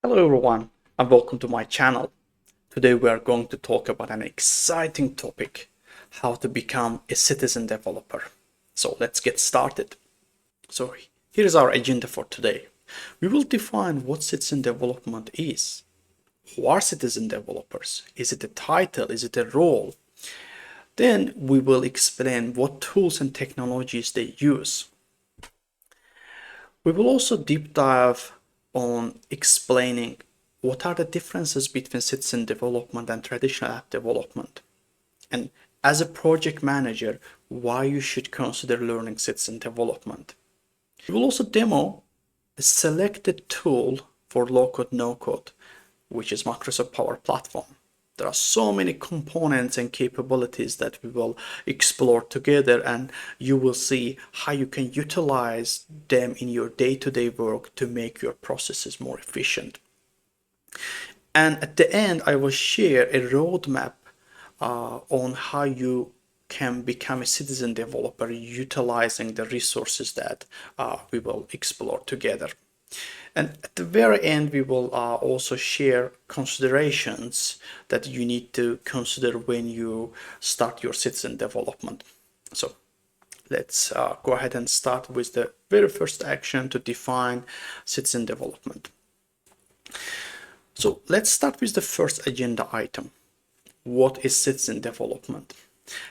Hello everyone and welcome to my channel. Today we are going to talk about an exciting topic, how to become a citizen developer. So let's get started. So here is our agenda for today. We will define what citizen development is. Who are citizen developers? Is it a title? Is it a role? Then we will explain what tools and technologies they use. We will also deep dive on explaining what are the differences between citizen development and traditional app development. And as a project manager, why you should consider learning citizen development. We will also demo a selected tool for LoCode, NoCode, which is Microsoft Power Platform. There are so many components and capabilities that we will explore together, and you will see how you can utilize them in your day-to-day work to make your processes more efficient. And at the end, I will share a roadmap on how you can become a citizen developer utilizing the resources that we will explore together. And at the very end, we will also share considerations that you need to consider when you start your citizen development. So let's go ahead and start with the very first action to define citizen development. So let's start with the first agenda item. What is citizen development?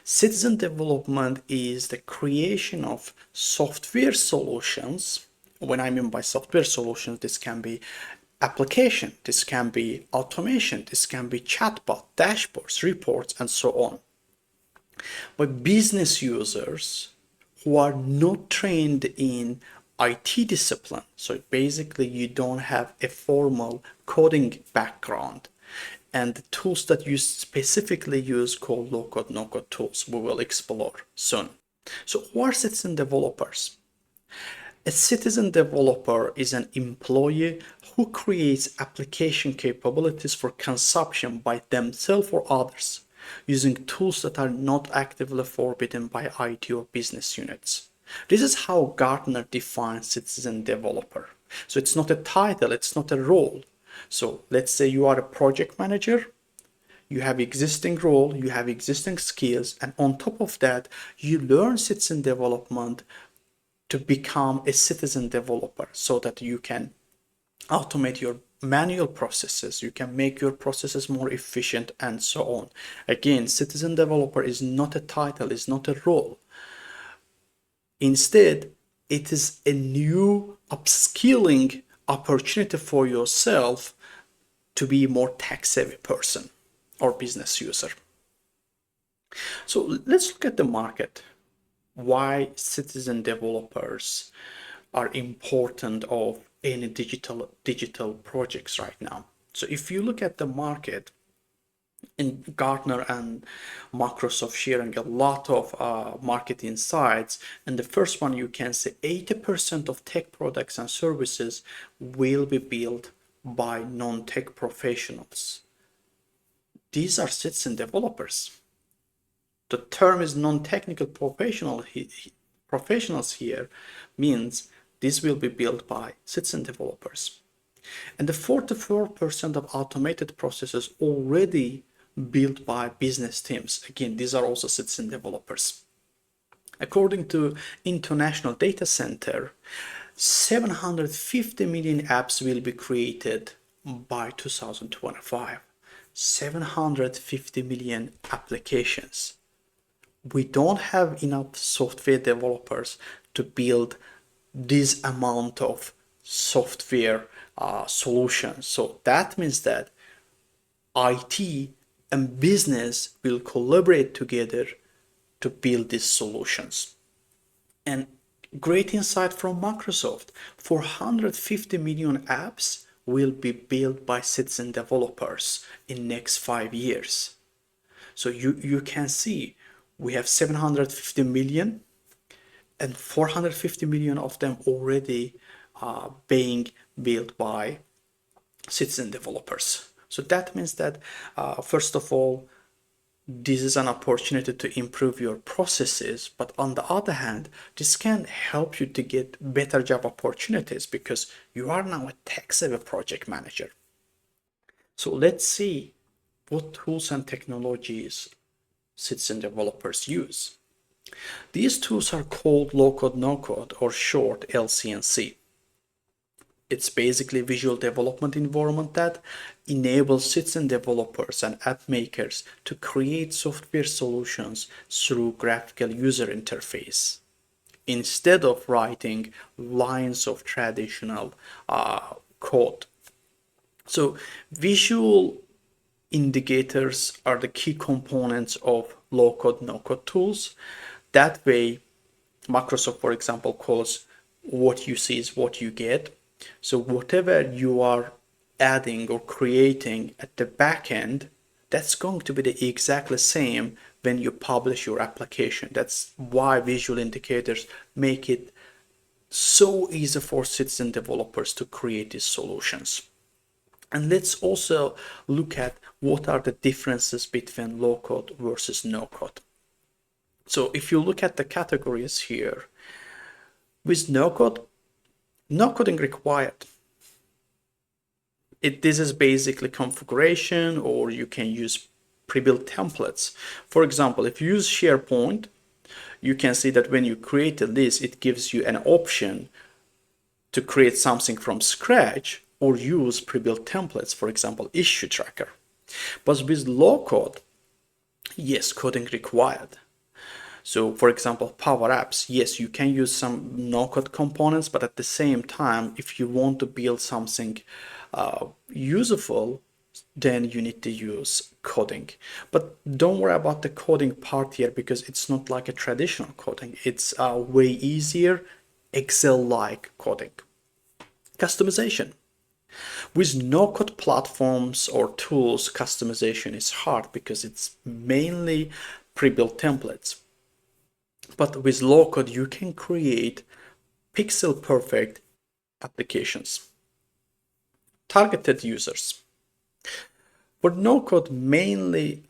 Citizen development is the creation of software solutions. When I mean by software solutions, this can be application, this can be automation, this can be chatbot, dashboards, reports, and so on. But business users who are not trained in IT discipline, so basically you don't have a formal coding background, and the tools that you specifically use called LoCode, NoCode tools, we will explore soon. So who are citizen developers? A citizen developer is an employee who creates application capabilities for consumption by themselves or others using tools that are not actively forbidden by IT or business units. This is how Gartner defines citizen developer. So it's not a title, it's not a role. So let's say you are a project manager, you have existing role, you have existing skills, and on top of that, you learn citizen development to become a citizen developer so that you can automate your manual processes, you can make your processes more efficient, and so on. Again, citizen developer is not a title, is not a role. Instead, it is a new upskilling opportunity for yourself to be a more tech-savvy person or business user. So let's look at the market. Why citizen developers are important of any digital projects right now. So if you look at the market, in Gartner and Microsoft sharing a lot of market insights, and the first one you can say 80% of tech products and services will be built by non-tech professionals. These are citizen developers. The term is non-technical professionals here means this will be built by citizen developers. And the 44% of automated processes already built by business teams. Again, these are also citizen developers. According to International Data Center, 750 million apps will be created by 2025. 750 million applications. We don't have enough software developers to build this amount of software solutions. So that means that IT and business will collaborate together to build these solutions. And great insight from Microsoft, 450 million apps will be built by citizen developers in next 5 years. So you can see we have 750 million and 450 million of them already being built by citizen developers. So that means that first of all, this is an opportunity to improve your processes, but on the other hand, this can help you to get better job opportunities because you are now a tech-savvy project manager. So let's see what tools and technologies citizen developers use. These tools are called LoCode, NoCode, or short LCNC. It's basically visual development environment that enables citizen developers and app makers to create software solutions through graphical user interface instead of writing lines of traditional code. So visual indicators are the key components of low-code, no-code tools. That way, Microsoft, for example, calls what you see is what you get. So whatever you are adding or creating at the back end, that's going to be the exactly same when you publish your application. That's why visual indicators make it so easy for citizen developers to create these solutions. And let's also look at what are the differences between low code versus no code. So if you look at the categories here, with no code, no coding required. This is basically configuration, or you can use pre-built templates. For example, if you use SharePoint, you can see that when you create a list, it gives you an option to create something from scratch or use pre-built templates, for example, issue tracker. But with low code, yes, coding required. So for example, Power Apps, yes, you can use some no-code components, but at the same time, if you want to build something useful, then you need to use coding. But don't worry about the coding part here because it's not like a traditional coding. It's way easier, Excel-like coding. Customization. With no-code platforms or tools, customization is hard because it's mainly pre-built templates. But with low-code, you can create pixel-perfect applications. Targeted users. For no-code, mainly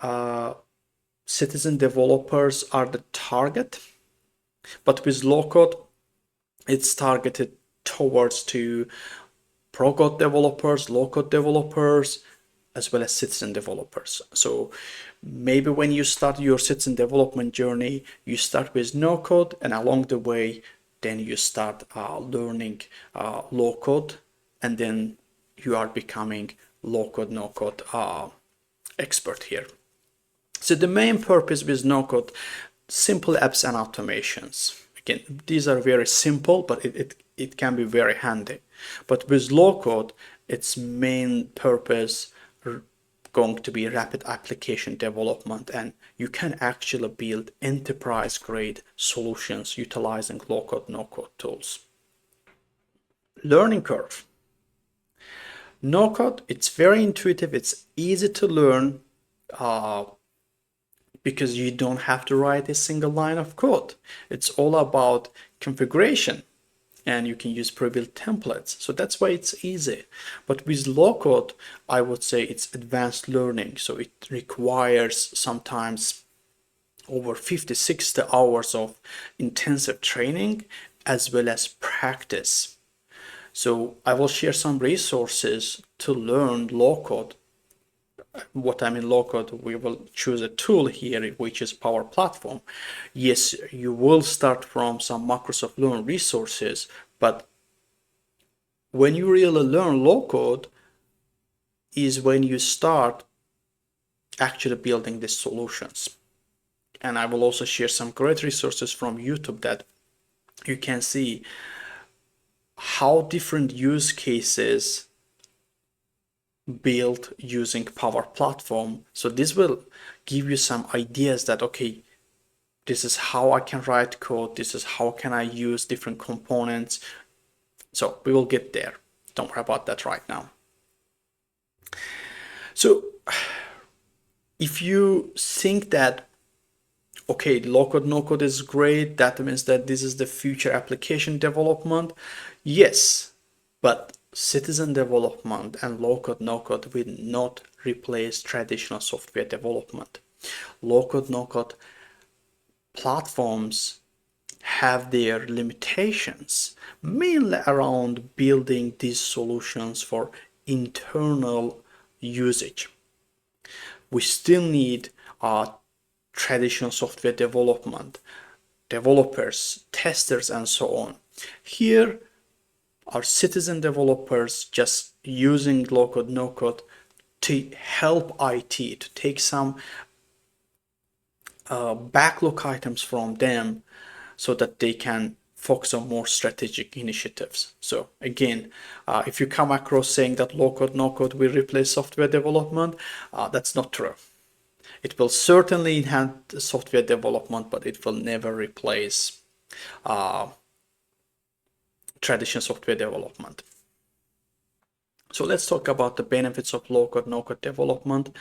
citizen developers are the target, but with low-code, it's targeted towards to pro-code developers, low-code developers, as well as citizen developers. So maybe when you start your citizen development journey, you start with no code, and along the way, then you start learning low code, and then you are becoming low code, no code expert here. So the main purpose with no code, simple apps and automations. Again, these are very simple, but it can be very handy. But with low code, its main purpose going to be rapid application development, and you can actually build enterprise grade solutions utilizing low code, no code tools. Learning curve. No code, it's very intuitive, it's easy to learn because you don't have to write a single line of code. It's all about configuration, and you can use pre-built templates. So that's why it's easy. But with low code, I would say it's advanced learning. So it requires sometimes over 50, 60 hours of intensive training as well as practice. So I will share some resources to learn low code. What I mean low code, we will choose a tool here, which is Power Platform. Yes, you will start from some Microsoft Learn resources, but when you really learn low code is when you start actually building these solutions. And I will also share some great resources from YouTube that you can see how different use cases built using Power Platform. So this will give you some ideas that, okay, this is how I can write code, this is how can I use different components. So we will get there. Don't worry about that right now. So if you think that, okay, low code, no code is great, that means that this is the future application development. Yes, but citizen development and low code, no code will not replace traditional software development. Low-code, no-code platforms have their limitations, mainly around building these solutions for internal usage. We still need traditional software development, developers, testers, and so on. Here are citizen developers just using low-code, no-code to help IT, to take some backlog items from them so that they can focus on more strategic initiatives. So again, if you come across saying that low-code, no-code will replace software development, that's not true. It will certainly enhance software development, but it will never replace traditional software development. So let's talk about the benefits of low-code, no-code development.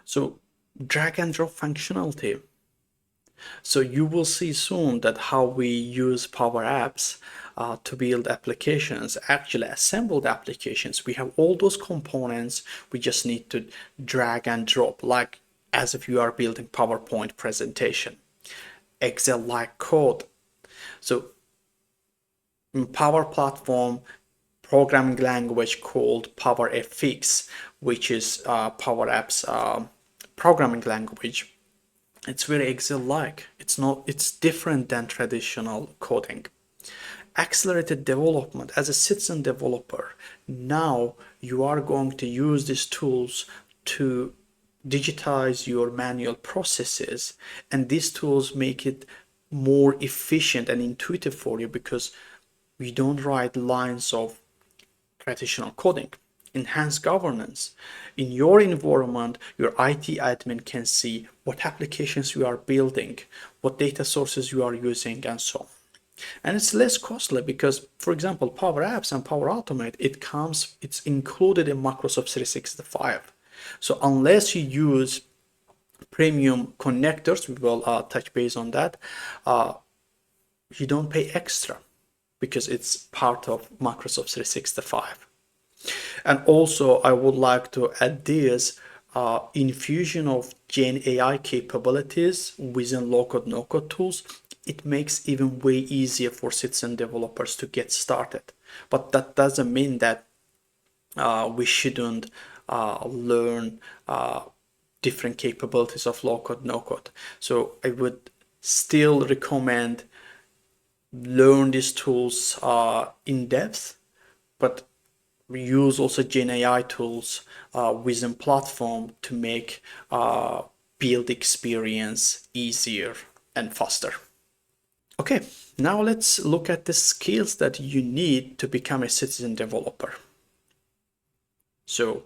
So drag and drop functionality. So you will see soon that how we use Power Apps to build applications, actually assembled applications. We have all those components. We just need to drag and drop, like as if you are building PowerPoint presentation. Excel-like code. So in Power Platform, programming language called PowerFX, which is Power Apps programming language. It's very Excel-like. It's different than traditional coding. Accelerated development. As a citizen developer, now you are going to use these tools to digitize your manual processes, and these tools make it more efficient and intuitive for you because we don't write lines of traditional coding. Enhanced governance. In your environment, your IT admin can see what applications you are building, what data sources you are using, and so on. And it's less costly because, for example, Power Apps and Power Automate, it's included in Microsoft 365. So unless you use premium connectors, we will touch base on that, you don't pay extra because it's part of Microsoft 365. And also, I would like to add this infusion of Gen AI capabilities within low-code, no-code tools. It makes even way easier for citizen developers to get started. But that doesn't mean that we shouldn't learn different capabilities of low-code, no-code. So I would still recommend learn these tools in depth, but we use also Gen AI tools within platform to make build experience easier and faster. Okay, now let's look at the skills that you need to become a citizen developer. So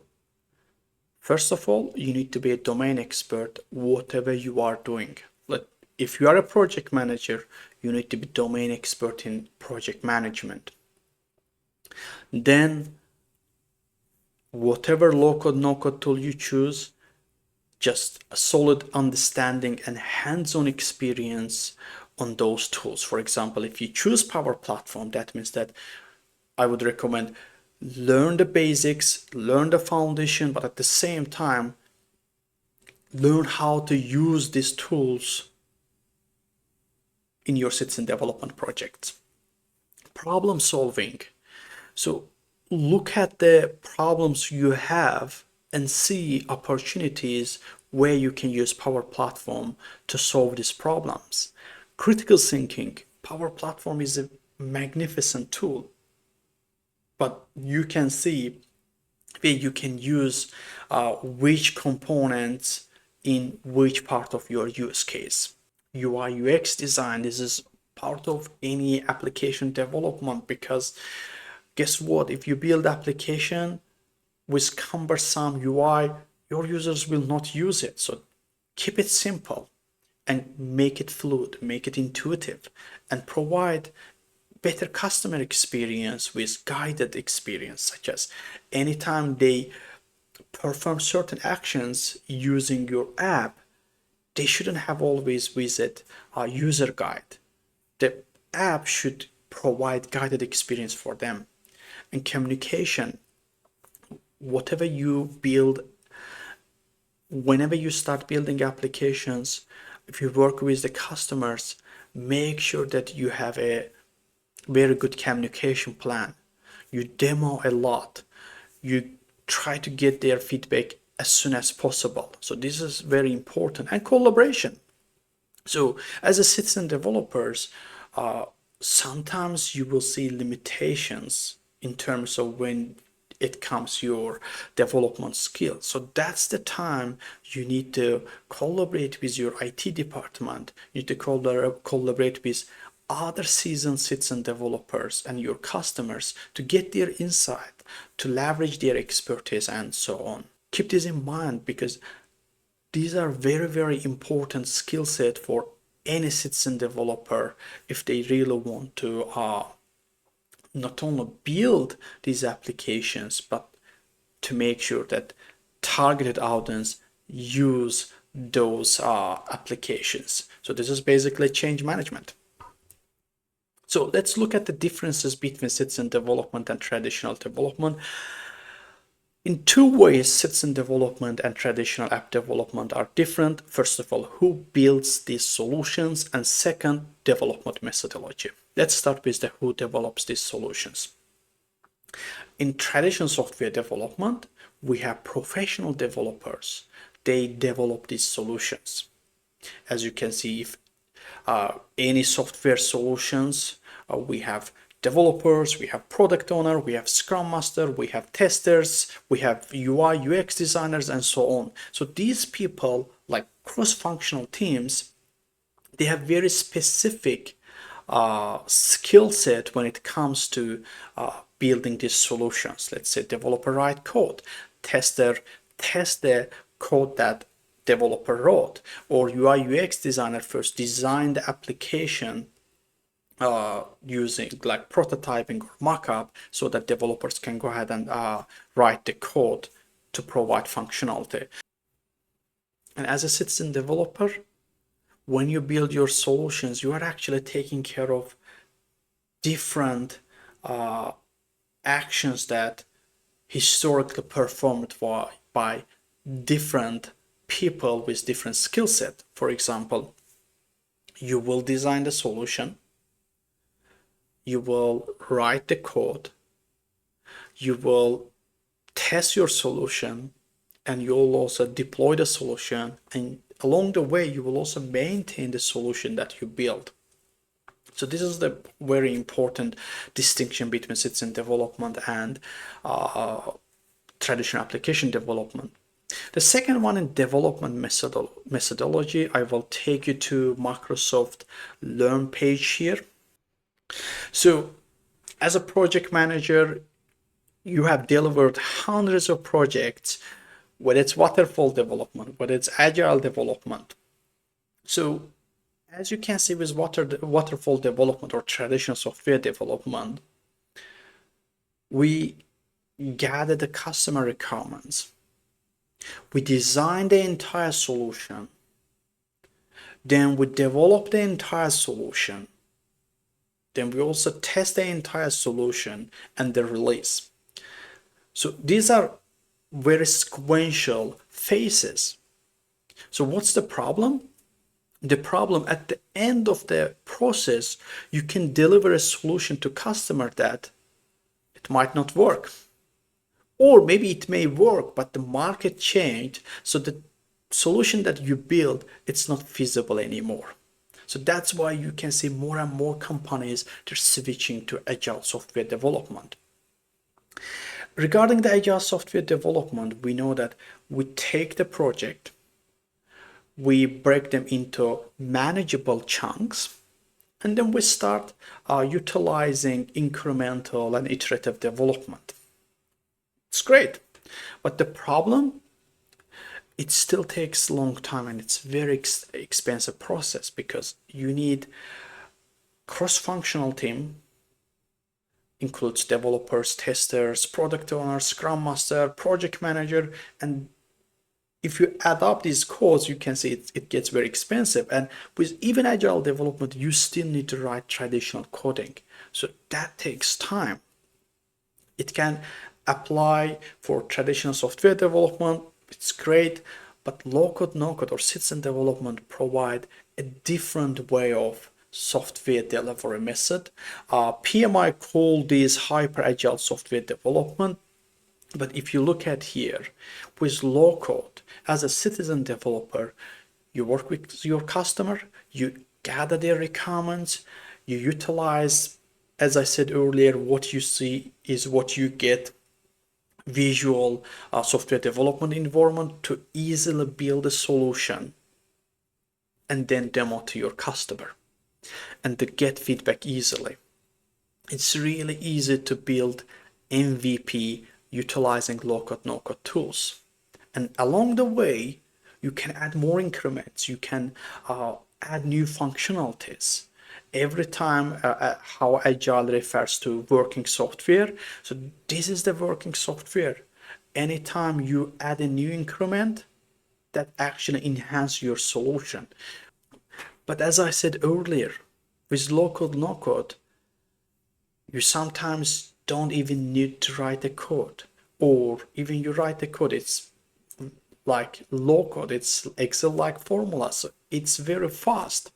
first of all, you need to be a domain expert, whatever you are doing. If you are a project manager, you need to be domain expert in project management. Then whatever low-code, no-code tool you choose, just a solid understanding and hands-on experience on those tools. For example, if you choose Power Platform, that means that I would recommend learn the basics, learn the foundation, but at the same time, learn how to use these tools in your citizen development projects. Problem solving. So look at the problems you have and see opportunities where you can use Power Platform to solve these problems. Critical thinking. Power Platform is a magnificent tool, but you can see where you can use which components in which part of your use case. UI UX design, this is part of any application development, because guess what, if you build application with cumbersome UI, your users will not use it. So keep it simple and make it fluid, make it intuitive, and provide better customer experience with guided experience, such as anytime they perform certain actions using your app, they shouldn't have always visit a user guide. The app should provide guided experience for them. And communication, whatever you build whenever you start building applications, if you work with the customers, make sure that you have a very good communication plan. You demo a lot. You try to get their feedback as soon as possible. So this is very important. And collaboration. So as a citizen developers, sometimes you will see limitations in terms of when it comes your development skills. So that's the time you need to collaborate with your IT department. You need to collaborate with other seasoned citizen developers and your customers to get their insight, to leverage their expertise, and so on. Keep this in mind because these are very, very important skill set for any citizen developer if they really want to not only build these applications, but to make sure that targeted audience use those applications. So this is basically change management. So let's look at the differences between citizen development and traditional development. In two ways, citizen development and traditional app development are different. First of all, who builds these solutions, and second, development methodology. Let's start with the who develops these solutions. In traditional software development, we have professional developers. They develop these solutions. As you can see, if any software solutions, we have developers, we have product owner, we have scrum master, we have testers, we have UI UX designers, and so on. So these people, like cross-functional teams, they have very specific skill set when it comes to building these solutions. Let's say developer write code, tester test the code that developer wrote, or UI UX designer first design the application using like prototyping or mockup so that developers can go ahead and write the code to provide functionality. And as a citizen developer, when you build your solutions, you are actually taking care of different actions that historically performed by different people with different skill set. For example, you will design the solution, you will write the code, you will test your solution, and you will also deploy the solution, and along the way you will also maintain the solution that you build. So this is the very important distinction between citizen development and traditional application development. The second one in development methodology, I will take you to Microsoft Learn page here. So as a project manager, you have delivered hundreds of projects, whether it's waterfall development, whether it's agile development. So as you can see with waterfall development or traditional software development, we gather the customer requirements. We design the entire solution. Then we develop the entire solution. Then we also test the entire solution and the release. So these are very sequential phases. So what's the problem? The problem at the end of the process, you can deliver a solution to customer that it might not work. Or maybe it may work, but the market changed, so the solution that you build, it's not feasible anymore. So that's why you can see more and more companies, they're switching to agile software development. Regarding the agile software development, we know that we take the project, we break them into manageable chunks, and then we start utilizing incremental and iterative development. It's great, but the problem, it still takes a long time and it's very expensive process because you need cross-functional team, includes developers, testers, product owners, scrum master, project manager, and if you add up these codes, you can see it gets very expensive. And with even agile development, you still need to write traditional coding, so that takes time. It can apply for traditional software development, it's great, But low-code, no-code, or citizen development provide a different way of software delivery method. PMI call this hyper agile software development. But if you look at here, with low-code, as a citizen developer, you work with your customer, you gather their requirements, you utilize, as I said earlier, what you see is what you get. Visual software development environment to easily build a solution and then demo to your customer and to get feedback easily. It's really easy to build MVP utilizing low-code, no-code tools. And along the way, you can add more increments, you can add new functionalities. Every time how Agile refers to working software. So this is the working software. Anytime you add a new increment, that actually enhance your solution. But as I said earlier, with low-code, no-code, you sometimes don't even need to write the code. Or even you write the code, it's like low-code, it's Excel-like formula, so it's very fast.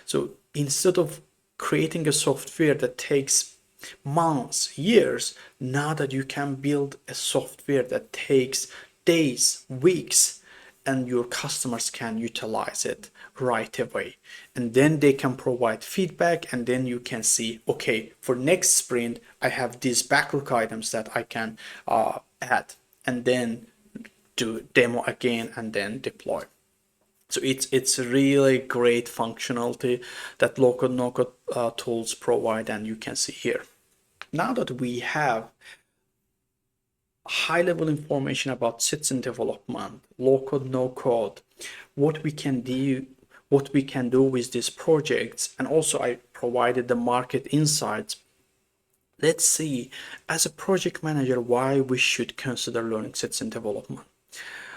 So instead of creating a software that takes months, years, now that you can build a software that takes days, weeks, and your customers can utilize it right away. And then they can provide feedback, and then you can see, okay, for next sprint, I have these backlog items that I can add, and then do demo again and then deploy. So it's a really great functionality that low-code, no-code tools provide, and you can see here. Now that we have high-level information about citizen development, low-code, no-code, what we can do with these projects, and also I provided the market insights. Let's see, as a project manager, why we should consider learning citizen development.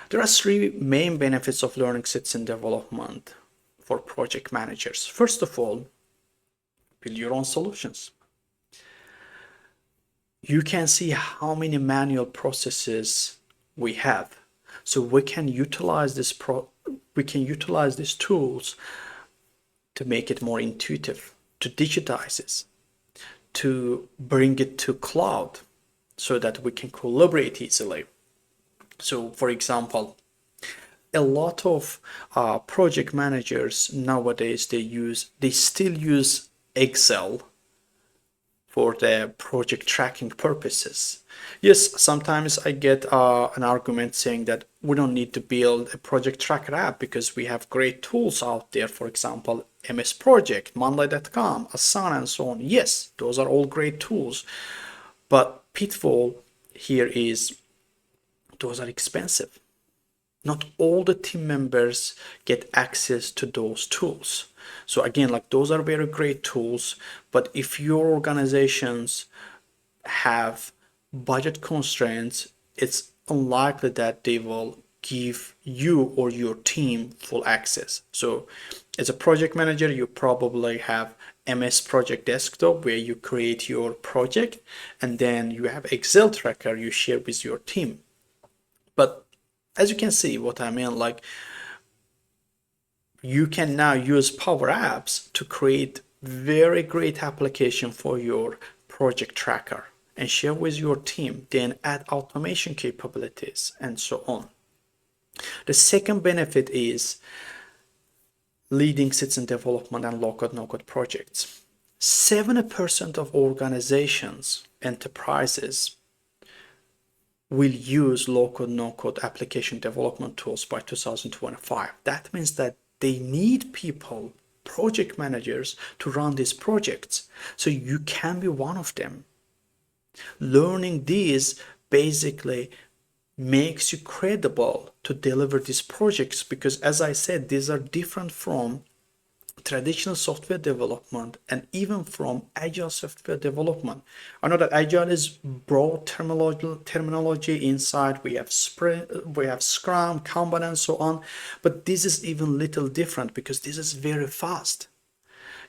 There are three main benefits of learning citizen development for project managers. First of all, build your own solutions. You can see how many manual processes we have. So we can utilize these tools to make it more intuitive, to digitize it, to bring it to cloud so that we can collaborate easily. So for example, a lot of project managers nowadays, they still use Excel for the project tracking purposes. Yes, sometimes I get an argument saying that we don't need to build a project tracker app because we have great tools out there. For example, MS Project, Monday.com, Asana, and so on. Yes, those are all great tools. But pitfall here is those are expensive. Not all the team members get access to those tools. So again, like those are very great tools, but if your organizations have budget constraints, it's unlikely that they will give you or your team full access. So as a project manager, you probably have MS Project Desktop where you create your project, and then you have Excel tracker you share with your team. But as you can see what I mean, like you can now use Power Apps to create very great application for your project tracker and share with your team, then add automation capabilities and so on. The second benefit is leading citizen development and low-code, no-code projects. 70% of organizations, enterprises, will use low-code, no-code application development tools by 2025. That means that they need people, project managers, to run these projects. So you can be one of them. Learning these basically makes you credible to deliver these projects because, as I said, these are different from traditional software development and even from agile software development. I know that agile is broad terminology inside. We have sprint, we have Scrum, Kanban, and so on. But this is even little different because this is very fast.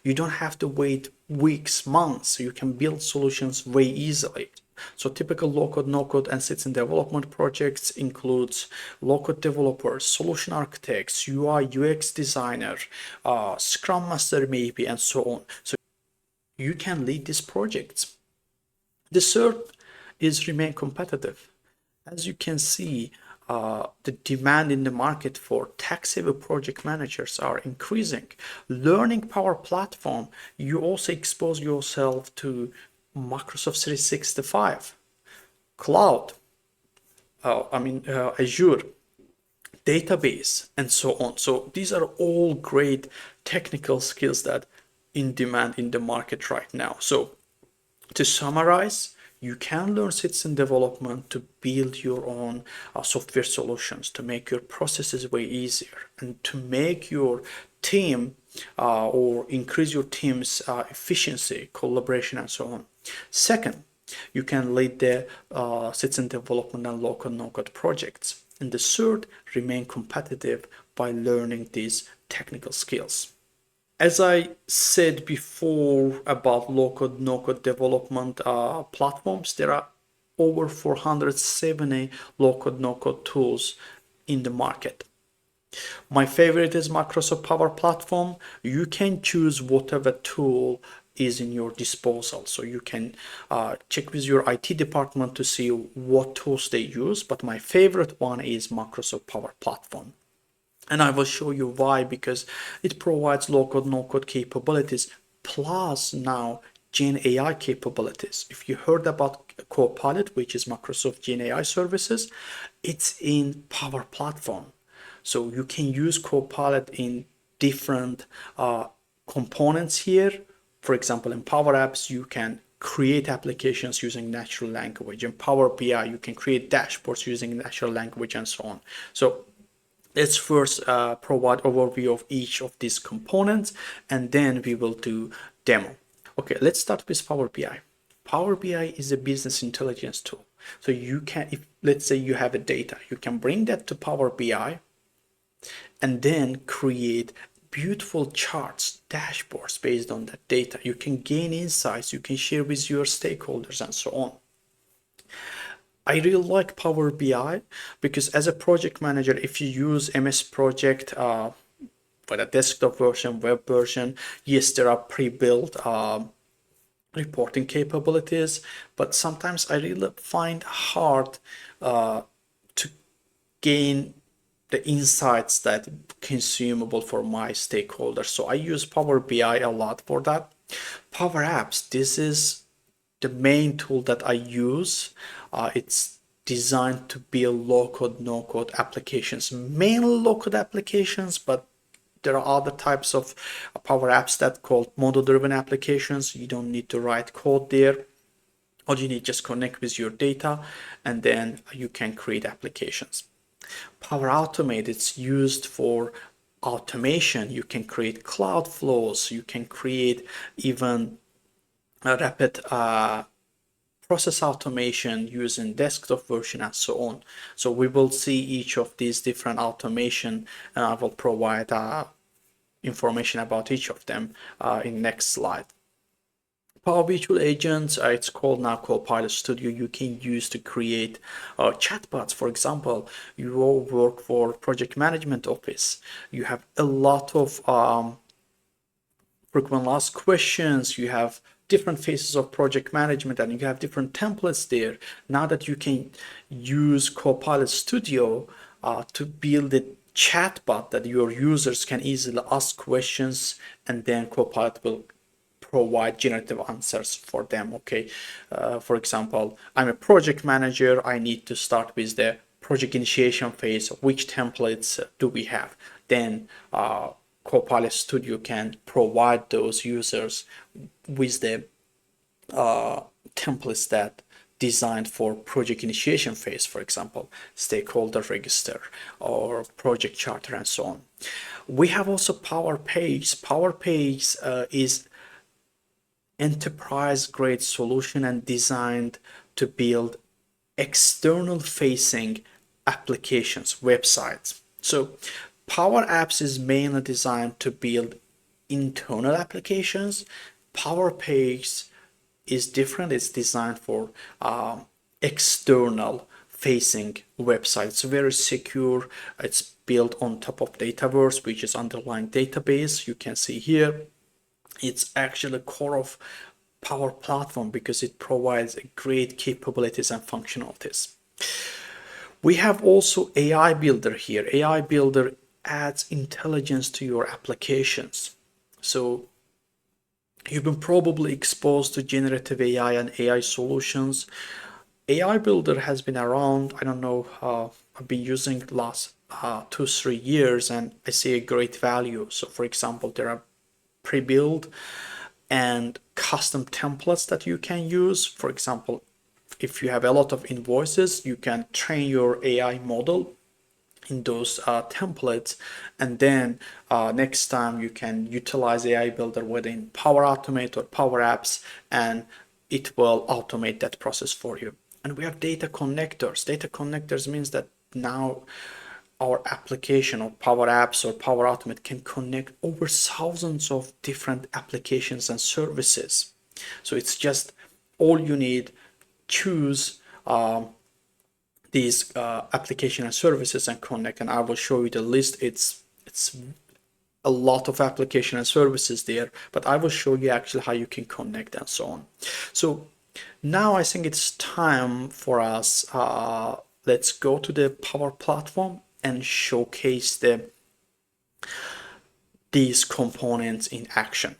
You don't have to wait weeks, months. You can build solutions way easily. So typical low-code, no-code, and citizen development projects includes low-code developers, solution architects, UI, UX designer, Scrum Master maybe, and so on. So you can lead these projects. The third is remain competitive. As you can see, the demand in the market for tech-savvy project managers are increasing. Learning Power Platform, you also expose yourself to Microsoft 365, cloud, Azure, database, and so on. So these are all great technical skills that in demand in the market right now. So to summarize, you can learn citizen development to build your own software solutions, to make your processes way easier, and to make your team or increase your team's efficiency, collaboration, and so on. Second, you can lead the citizen development and local no-code projects. And the third, remain competitive by learning these technical skills. As I said before about low-code, no-code development platforms, there are over 470 low-code, no-code tools in the market. My favorite is Microsoft Power Platform. You can choose whatever tool is in your disposal. So you can check with your IT department to see what tools they use, but my favorite one is Microsoft Power Platform. And I will show you why, because it provides low-code, no-code capabilities, plus now Gen AI capabilities. If you heard about Copilot, which is Microsoft Gen AI services, it's in Power Platform. So you can use Copilot in different components here. For example, in Power Apps, you can create applications using natural language. In Power BI, you can create dashboards using natural language and so on. So let's first provide overview of each of these components, and then we will do demo. Okay, let's start with Power BI. Power BI is a business intelligence tool. So you can, if let's say you have a data, you can bring that to Power BI and then create beautiful charts, dashboards based on that data. You can gain insights, you can share with your stakeholders and so on. I really like Power BI because as a project manager, if you use MS Project for the desktop version, web version, yes, there are pre-built reporting capabilities, but sometimes I really find hard to gain the insights that consumable for my stakeholders. So I use Power BI a lot for that. Power Apps, this is the main tool that I use. It's designed to build low-code, no-code applications, mainly low-code applications, but there are other types of Power Apps that called model-driven applications. You don't need to write code there. All you need just connect with your data, and then you can create applications. Power Automate, it's used for automation. You can create cloud flows. You can create even a rapid process automation using desktop version and so on. So we will see each of these different automation, and I will provide information about each of them in next slide. Power Virtual Agents, it's called now Copilot Studio. You can use to create chatbots. For example, you all work for project management office. You have a lot of frequently asked questions. You have different phases of project management, and you have different templates there. Now that you can use Copilot Studio to build a chatbot that your users can easily ask questions, and then Copilot will provide generative answers for them. Okay, for example, I'm a project manager. I need to start with the project initiation phase. Which templates do we have? Then Copilot Studio can provide those users with the templates that designed for project initiation phase, for example, stakeholder register or project charter and so on. We have also Power Page. Power Page is enterprise grade solution and designed to build external facing applications, websites. So Power Apps is mainly designed to build internal applications. Power Page is different. It's designed for external facing websites. Very secure. It's built on top of Dataverse, which is underlying database. You can see here it's actually core of Power Platform because it provides great capabilities and functionalities. We have also AI Builder here. AI Builder adds intelligence to your applications. So you've been probably exposed to generative AI and AI solutions. AI Builder has been around, I don't know, I've been using the last 2-3 years, and I see a great value. So for example, there are pre-built and custom templates that you can use. For example, if you have a lot of invoices, you can train your AI model in those templates, and then next time you can utilize AI Builder within Power Automate or Power Apps, and it will automate that process for you. And we have data connectors. Data connectors means that now our application or Power Apps or Power Automate can connect over thousands of different applications and services. So it's just all you need, choose these application and services and connect, and I will show you the list. It's a lot of application and services there, but I will show you actually how you can connect and so on. So now I think it's time for us, let's go to the Power Platform and showcase these components in action.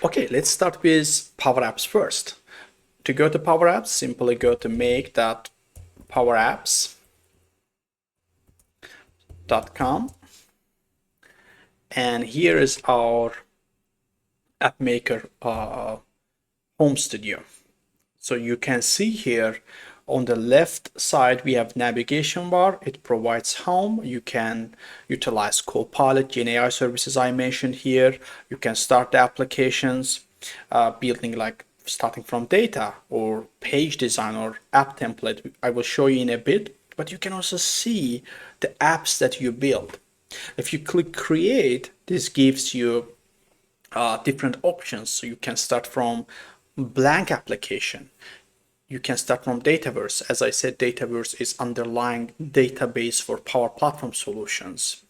Okay, let's start with Power Apps first. To go to Power Apps, simply go to make.powerapps.com, and here is our App Maker Home Studio. So you can see here on the left side we have navigation bar. It provides home. You can utilize Copilot, GenAI services I mentioned here. You can start the applications, building like starting from data or page design or app template. I will show you in a bit, but you can also see the apps that you build. If you click create, this gives you different options. So you can start from blank application. You can start from Dataverse. As I said, Dataverse is underlying database for Power Platform solutions.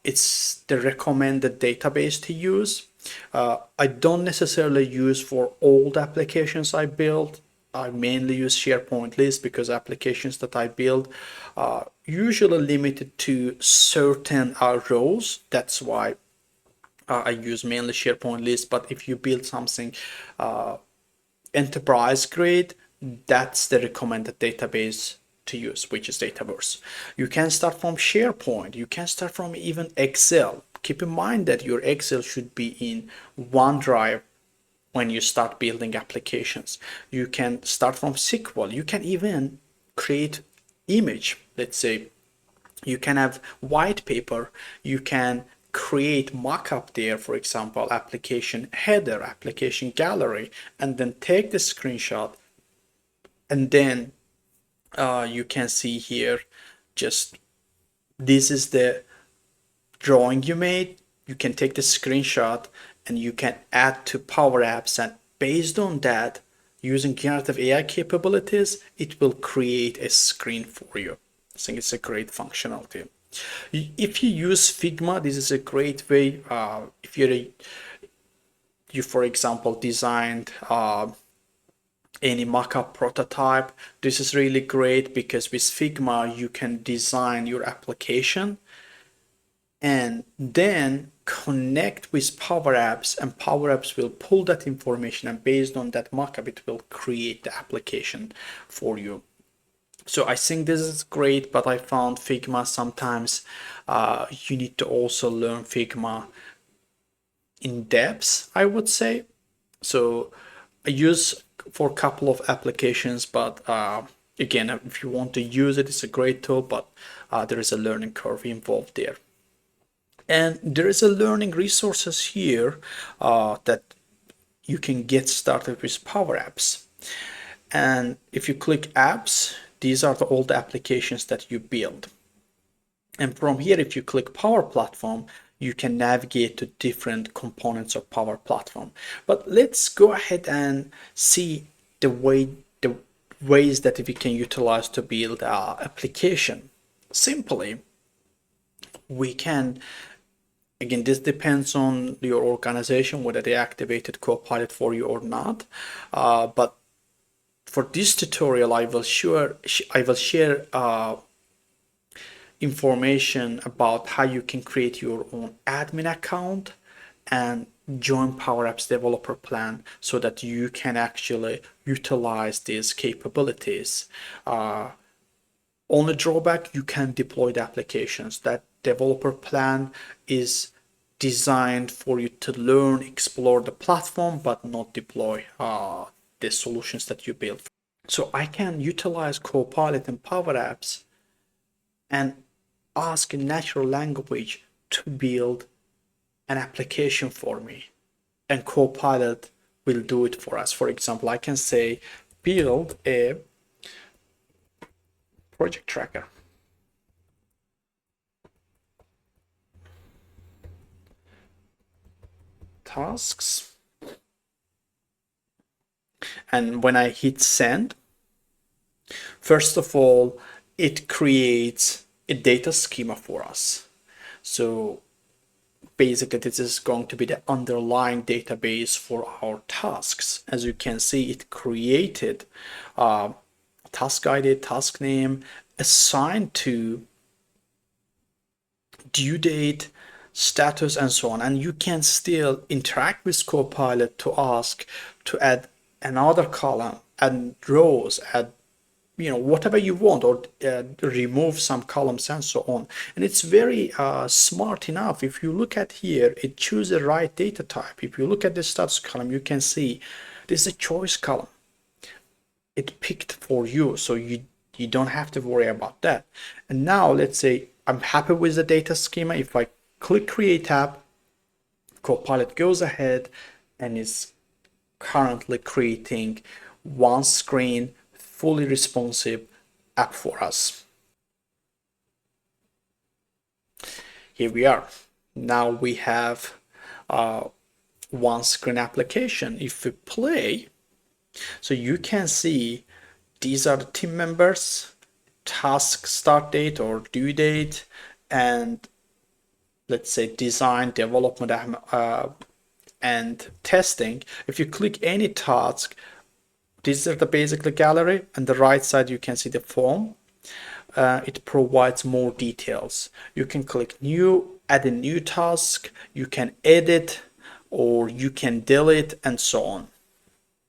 It's the recommended database to use. I don't necessarily use for old applications I build. I mainly use SharePoint list because applications that I build are usually limited to certain rows. That's why I use mainly SharePoint list. But if you build something enterprise grade, that's the recommended database to use, which is Dataverse. You can start from SharePoint. You can start from even Excel. Keep in mind that your Excel should be in OneDrive when you start building applications. You can start from SQL. You can even create image. Let's say you can have white paper. You can create mockup there, for example, application header, application gallery, and then take the screenshot, and then you can see here just this is the drawing you made. You can take the screenshot and you can add to Power Apps, and based on that, using generative AI capabilities, it will create a screen for you. I think it's a great functionality. If you use Figma, this is a great way. If you for example designed any mockup prototype, this is really great because with Figma you can design your application and then connect with Power Apps, and Power Apps will pull that information, and based on that mockup it will create the application for you. So I think this is great, but I found Figma sometimes you need to also learn Figma in depth, I would say. So I use for a couple of applications, but again, if you want to use it, it's a great tool, but there is a learning curve involved there. And there is a learning resources here that you can get started with Power Apps. And if you click apps, these are all the applications that you build. And from here, if you click Power Platform, you can navigate to different components of Power Platform. But let's go ahead and see the ways that we can utilize to build our application. Simply, we can, again, this depends on your organization whether they activated Copilot for you or not. But for this tutorial, I will share information about how you can create your own admin account and join Power Apps developer plan so that you can actually utilize these capabilities. Only drawback, you can deploy the applications. That developer plan is designed for you to learn, explore the platform, but not deploy the solutions that you build. So I can utilize Copilot and Power Apps and ask in natural language to build an application for me, and Copilot will do it for us. For example, I can say build a project tracker. Tasks. And when I hit send, first of all, it creates a data schema for us. So basically, this is going to be the underlying database for our tasks. As you can see, it created task ID, task name, assigned to due date, status, and so on. And you can still interact with Copilot to ask to add another column, add rows, add whatever you want, or remove some columns and so on. And it's very smart enough. If you look at here, it chooses the right data type. If you look at the status column, you can see this is a choice column. It picked for you, so you don't have to worry about that. And now let's say I'm happy with the data schema. If I click Create App, Copilot goes ahead and is currently creating one screen, fully responsive app for us. Here we are. Now we have one screen application. If we play, so you can see these are the team members, task start date or due date, and let's say design, development, and testing. If you click any task, these are the basically gallery, and the right side you can see the form. It provides more details. You can click new, add a new task, you can edit, or you can delete, and so on.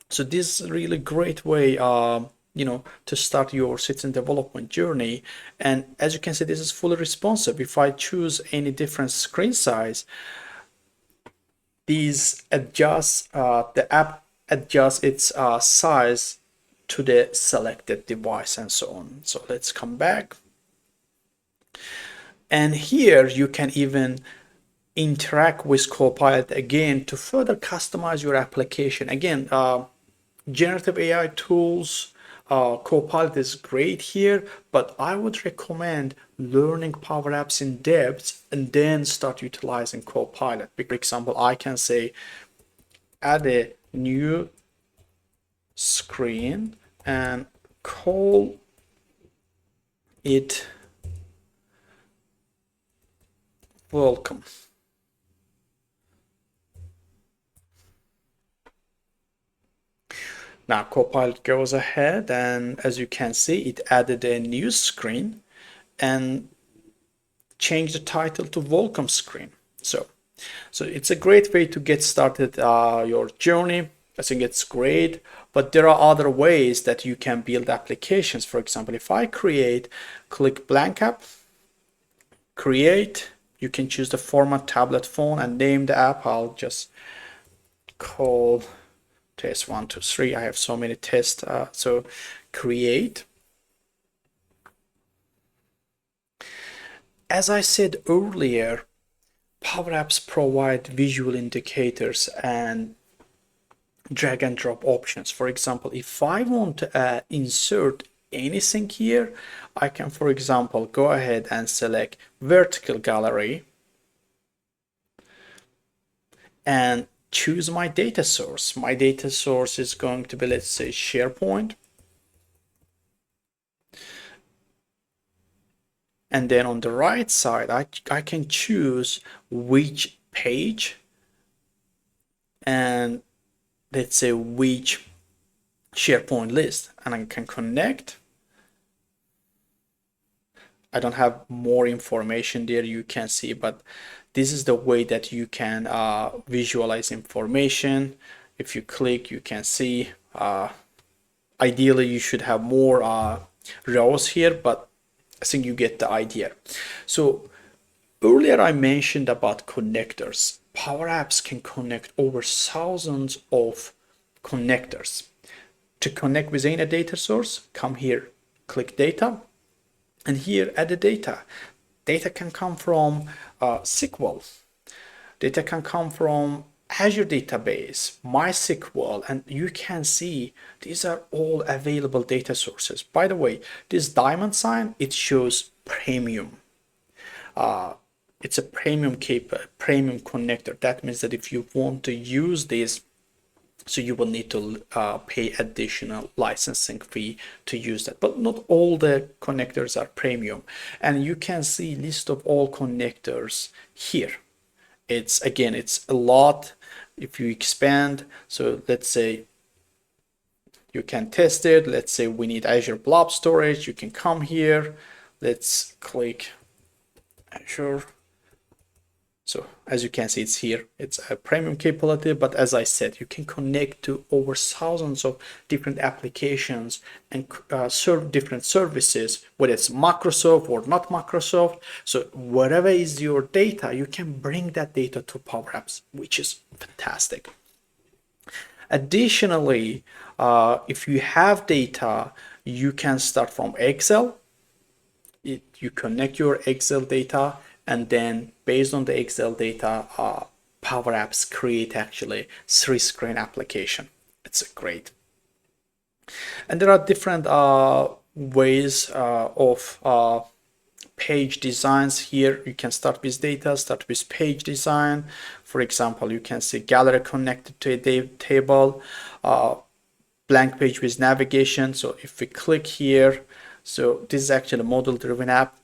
So this is a really great way to start your citizen development journey. And as you can see, this is fully responsive. If I choose any different screen size, these adjust, the app adjusts its size to the selected device and so on. So let's come back. And here you can even interact with Copilot again to further customize your application. Again, generative AI tools, Copilot is great here, but I would recommend learning Power Apps in depth and then start utilizing Copilot. For example, I can say add a new screen and call it welcome. Now Copilot goes ahead, and as you can see, it added a new screen and changed the title to welcome screen. So it's a great way to get started your journey. I think it's great, but there are other ways that you can build applications. For example, if I click blank app, create, you can choose the format, tablet, phone, and name the app. I'll just call test 1, 2, 3. I have so many tests. So create. As I said earlier, Power Apps provide visual indicators and drag and drop options. For example, if I want to insert anything here, I can, for example, go ahead and select vertical gallery, and choose my data source. My data source is going to be, let's say, SharePoint. And then on the right side, I can choose which page and let's say which SharePoint list, and I can connect. I don't have more information there, you can see, but this is the way that you can visualize information. If you click, you can see. Ideally, you should have more rows here, but I think you get the idea. So earlier I mentioned about connectors. Power Apps can connect over thousands of connectors. To connect within a data source, come here, click data, and here add the data. Data can come from SQL. Data can come from Azure database, MySQL, and you can see these are all available data sources. By the way, this diamond sign, it shows premium. It's a premium connector. That means that if you want to use this, so you will need to pay additional licensing fee to use that. But not all the connectors are premium. And you can see list of all connectors here. It's a lot. If you expand, so let's say you can test it. Let's say we need Azure Blob Storage. You can come here. Let's click Azure. So as you can see, it's here. It's a premium capability, but as I said, you can connect to over thousands of different applications and serve different services, whether it's Microsoft or not Microsoft. So whatever is your data, you can bring that data to Power Apps, which is fantastic. Additionally, if you have data, you can start from Excel. You connect your Excel data, and then based on the Excel data, Power Apps create actually 3-screen application. It's great. And there are different ways of page designs here. You can start with data, start with page design. For example, you can see gallery connected to a table, blank page with navigation. So if we click here, so this is actually a model-driven app.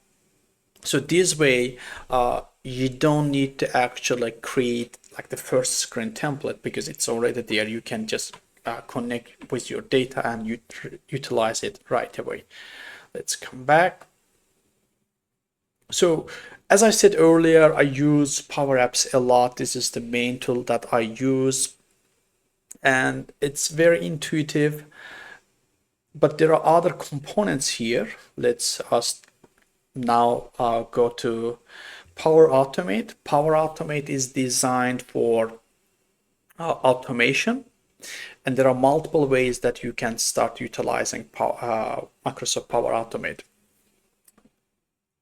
So this way, you don't need to actually create like the first screen template because it's already there. You can just connect with your data and utilize it right away. Let's come back. So as I said earlier, I use Power Apps a lot. This is the main tool that I use, and it's very intuitive. But there are other components here. Let's now go to Power Automate. Power Automate is designed for automation, and there are multiple ways that you can start utilizing Microsoft Power Automate.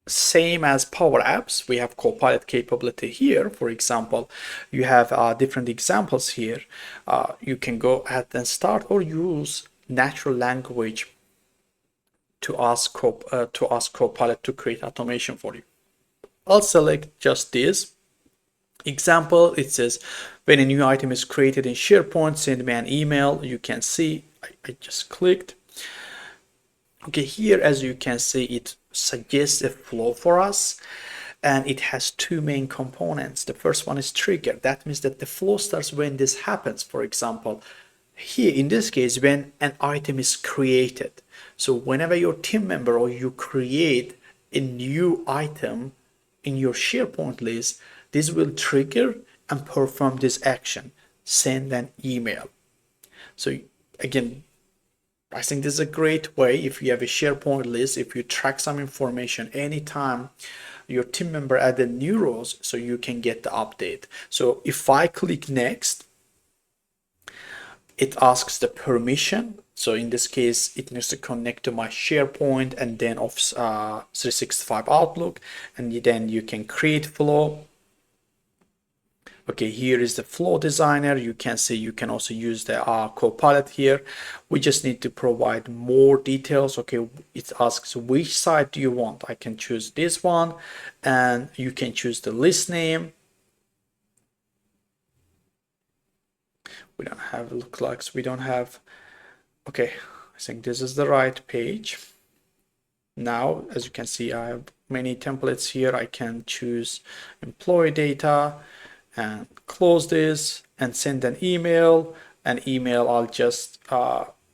Same as Power Apps, we have Copilot capability here. For example, you have different examples here. You can go ahead and start or use natural language to ask Copilot to create automation for you. I'll select just this example. It says, when a new item is created in SharePoint, send me an email. You can see, I just clicked. Okay, here, as you can see, it suggests a flow for us, and it has two main components. The first one is trigger. That means that the flow starts when this happens. For example, here in this case, when an item is created. So whenever your team member or you create a new item in your SharePoint list, this will trigger and perform this action, send an email. So again, I think this is a great way if you have a SharePoint list, if you track some information anytime your team member added new rows, so you can get the update. So if I click next, it asks the permission. So in this case, it needs to connect to my SharePoint and then Office 365 Outlook, and then you can create flow. Okay, here is the flow designer. You can see you can also use the Copilot here. We just need to provide more details. Okay, it asks which site do you want. I can choose this one, and you can choose the list name. we don't have, look like we don't have. Okay, I think this is the right page. Now, as you can see, I have many templates here. I can choose employee data and close this and send an email. An email, I'll just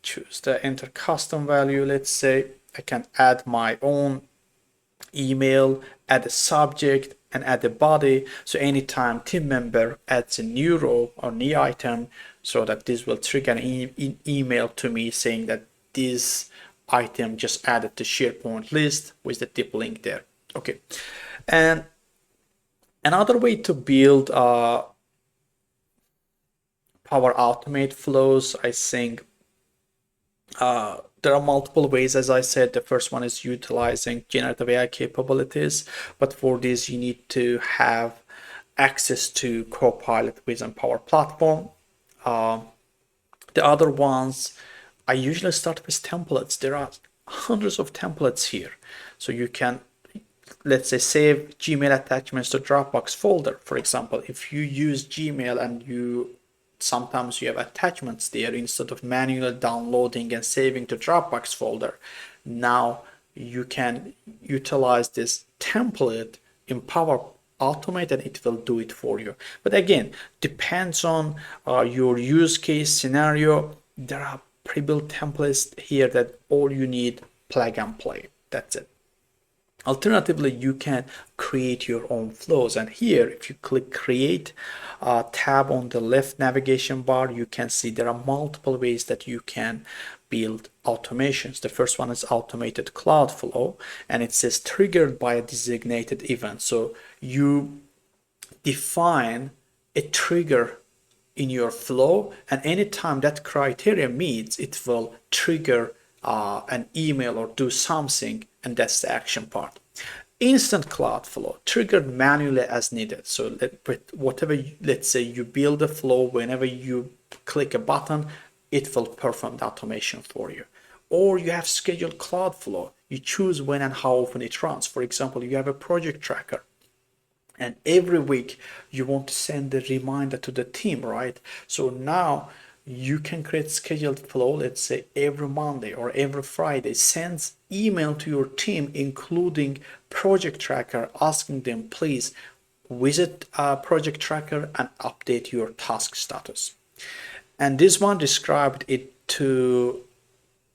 choose the enter custom value. Let's say I can add my own email, add a subject, and add a body. So anytime team member adds a new row or new item, so that this will trigger an email to me saying that this item just added to SharePoint list with the tip link there. Okay, and another way to build Power Automate flows, I think there are multiple ways. As I said, the first one is utilizing generative AI capabilities, but for this you need to have access to Copilot within Power Platform. The other ones, I usually start with templates. There are hundreds of templates here. So you can, let's say, save Gmail attachments to Dropbox folder. For example, if you use Gmail and sometimes you have attachments there, instead of manually downloading and saving to Dropbox folder, now you can utilize this template in Power Automate and it will do it for you. But again, depends on your use case scenario. There are pre-built templates here that all you need, plug and play. That's it. Alternatively, you can create your own flows, and here if you click create tab on the left navigation bar, you can see there are multiple ways that you can build automations. The first one is automated cloud flow, and it says triggered by a designated event. So you define a trigger in your flow, and anytime that criteria meets, it will trigger an email or do something, and that's the action part. Instant cloud flow, triggered manually as needed. So whatever, let's say you build a flow, whenever you click a button, it will perform the automation for you. Or you have scheduled cloud flow. You choose when and how often it runs. For example, you have a project tracker, and every week you want to send a reminder to the team, right? So now you can create scheduled flow, let's say every Monday or every Friday, sends email to your team, including project tracker, asking them, please visit project tracker and update your task status. And this one described it to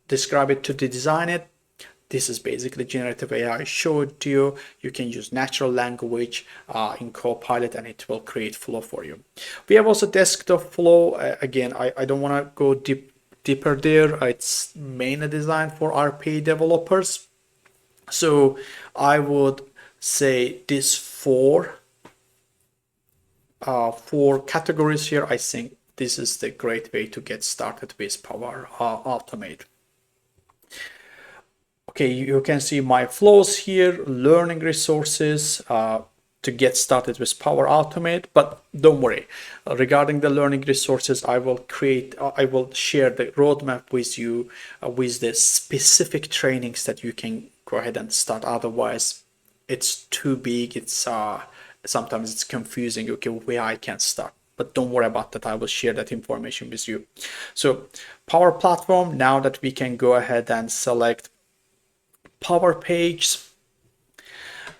design it. This is basically generative AI showed to you. You can use natural language in Copilot and it will create flow for you. We have also desktop flow. Again, I don't want to go deeper there. It's mainly designed for RPA developers. So I would say these four categories here. I think this is the great way to get started with Power Automate. Okay, you can see my flows here, learning resources to get started with Power Automate, but don't worry. Regarding the learning resources, I will share the roadmap with you with the specific trainings that you can go ahead and start. Otherwise, it's too big. It's sometimes it's confusing. Okay, where I can start. But don't worry about that. I will share that information with you. So Power Platform, now that we can go ahead and select Power Page.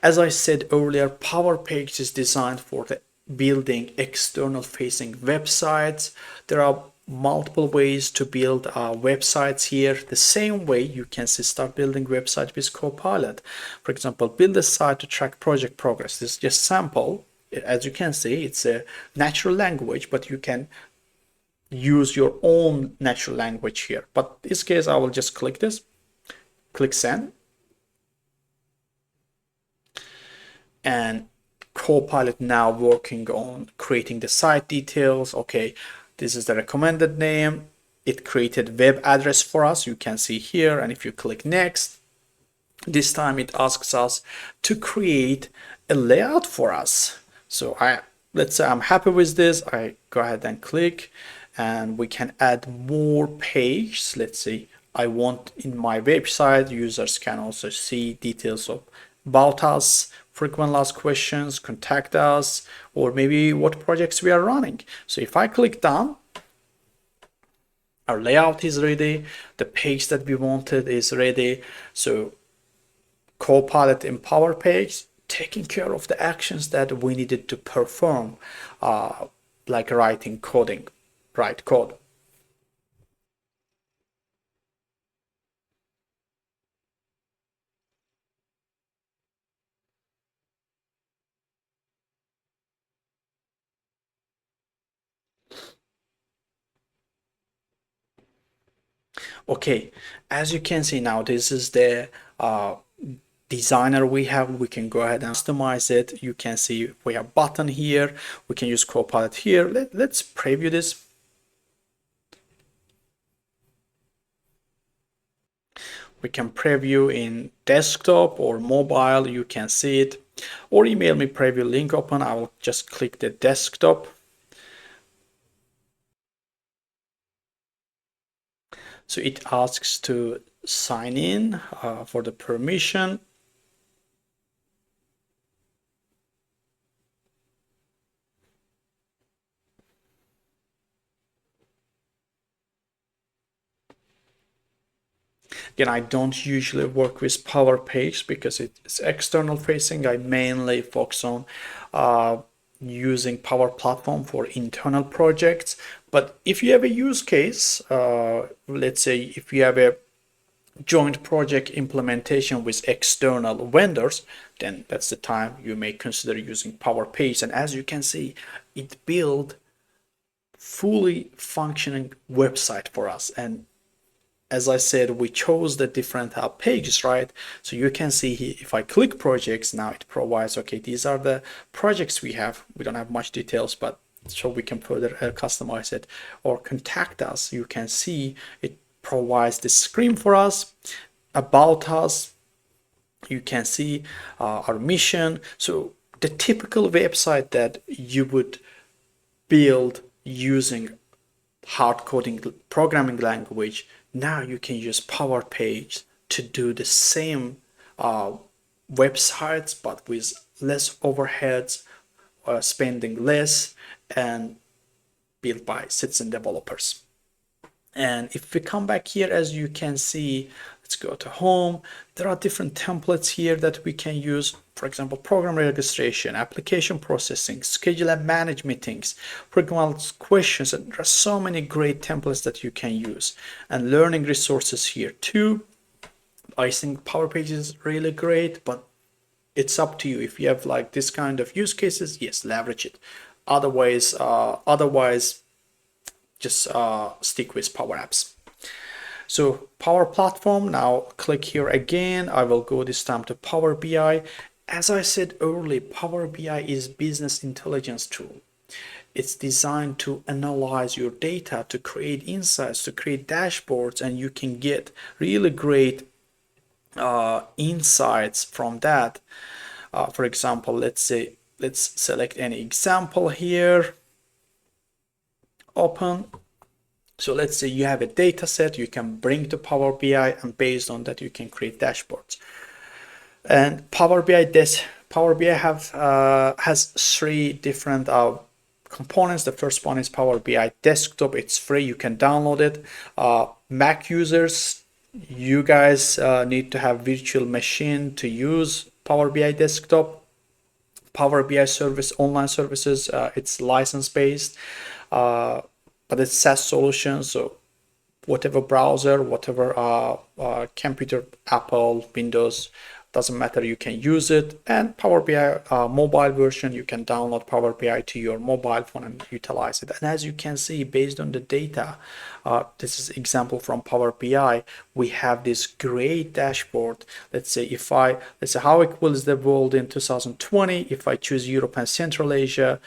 As I said earlier, Power Page is designed for the building external facing websites. There are multiple ways to build websites here. The same way you can start building websites with Copilot. For example, build a site to track project progress. This is just sample. As you can see, it's a natural language, but you can use your own natural language here. But in this case, I will just click this, click send. And Copilot now working on creating the site details. Okay, this is the recommended name. It created web address for us. You can see here. And if you click next, this time it asks us to create a layout for us. So let's say I'm happy with this. I go ahead and click, and we can add more pages. Let's say I want in my website, users can also see details of about us, frequent asked questions, contact us, or maybe what projects we are running. So if I click done, our layout is ready, the page that we wanted is ready. So Copilot in Power Page taking care of the actions that we needed to perform, like writing coding, write code. Okay, as you can see now, this is the designer we have. We can go ahead and customize it. You can see we have button here. We can use Copilot here. Let's preview this. We can preview in desktop or mobile. You can see it, or email me preview link open. I will just click the desktop. So it asks to sign in for the permission. Again, I don't usually work with Power Page because it's external facing. I mainly focus on using Power Platform for internal projects. But if you have a use case, let's say if you have a joint project implementation with external vendors, then that's the time you may consider using Power Page. And as you can see, it built fully functioning website for us. And as I said, we chose the different pages, right? So you can see here, if I click projects, now it provides, okay, these are the projects we have. We don't have much details, but so we can further customize it or contact us. You can see it provides the screen for us, about us. You can see our mission. So the typical website that you would build using hard coding programming language, now you can use Power Page to do the same websites, but with less overheads, spending less, and built by citizen developers. And if we come back here, as you can see, let's go to home. There are different templates here that we can use. For example, program registration, application processing, schedule and manage meetings, program questions, and there are so many great templates that you can use. And learning resources here too. I think Power Page is really great, but it's up to you. If you have like this kind of use cases, yes, leverage it. Otherwise, just stick with Power Apps. So Power Platform, now click here again. I will go this time to Power BI. As I said earlier, Power BI is business intelligence tool. It's designed to analyze your data, to create insights, to create dashboards, and you can get really great insights from that. For example, let's select any example here, open. So let's say you have a data set you can bring to Power BI, and based on that you can create dashboards. And Power BI has three different components. The first one is Power BI Desktop. It's free, you can download it. Mac users, you guys need to have virtual machine to use Power BI Desktop. Power BI service, online services, it's license based, but it's SaaS solution. So whatever browser, whatever computer, Apple, Windows, doesn't matter, you can use it. And Power BI mobile version, you can download Power BI to your mobile phone and utilize it. And as you can see, based on the data, this is example from Power BI, we have this great dashboard. Let's say how equal is the world in 2020 if I choose Europe and Central Asia,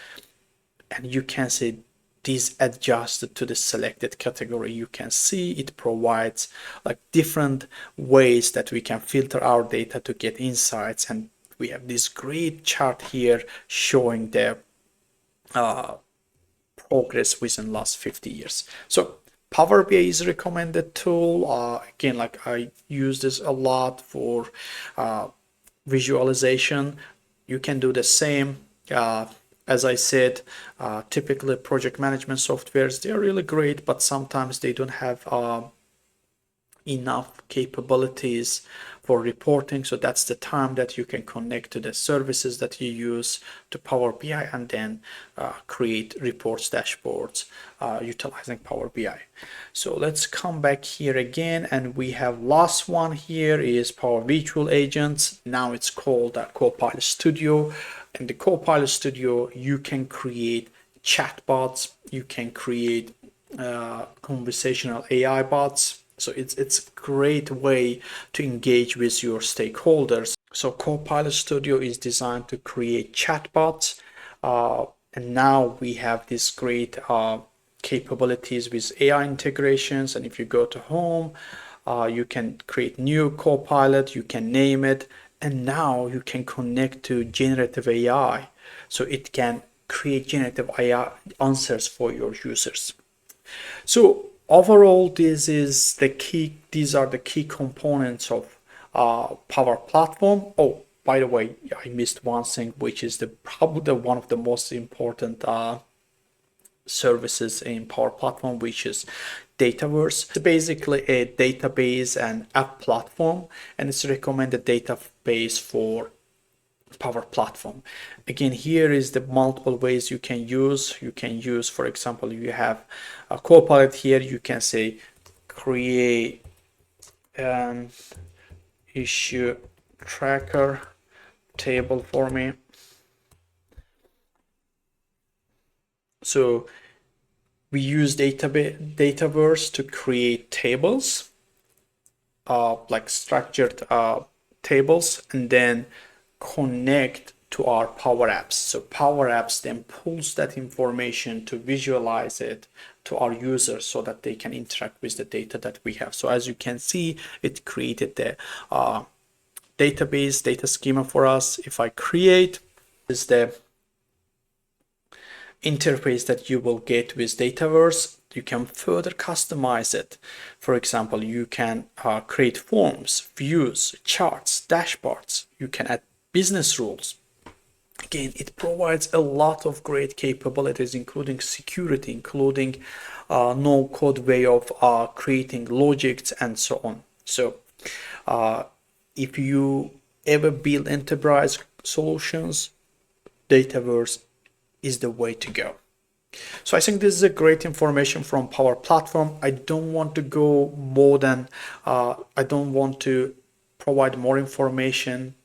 and you can see this adjusted to the selected category. You can see it provides like different ways that we can filter our data to get insights, and we have this great chart here showing the progress within last 50 years. So Power BI is a recommended tool. Again, like I use this a lot for visualization. You can do the same. As I said, typically project management softwares, they're really great, but sometimes they don't have enough capabilities for reporting. So that's the time that you can connect to the services that you use to Power BI and then create reports, dashboards utilizing Power BI. So let's come back here again, and we have last one here is Power Virtual Agents. Now it's called Copilot Studio. In the Copilot Studio, you can create chatbots, you can create conversational AI bots. So it's a great way to engage with your stakeholders. So Copilot Studio is designed to create chatbots, and now we have this great capabilities with AI integrations. And if you go to home, you can create new Copilot, you can name it, and now you can connect to generative AI, so it can create generative AI answers for your users. So overall, these are the key components of Power Platform. Oh, by the way, I missed one thing, which is probably one of the most important services in Power Platform, which is Dataverse. It's basically a database and app platform, and it's a recommended database for Power Platform. Again, here is the multiple ways you can use. You can use, for example, you have a Copilot here. You can say create an issue tracker table for me. So we use Dataverse to create tables, like structured tables, and then connect to our Power Apps. So Power Apps then pulls that information to visualize it to our users so that they can interact with the data that we have. So as you can see, it created the database data schema for us. If I create, is the interface that you will get with Dataverse. You can further customize it. For example, you can create forms, views, charts, dashboards. You can add business rules. Again, it provides a lot of great capabilities, including security, including no-code way of creating logics and so on. So if you ever build enterprise solutions, Dataverse is the way to go. So I think this is a great information from Power Platform. I don't want to go more than, I don't want to provide more information,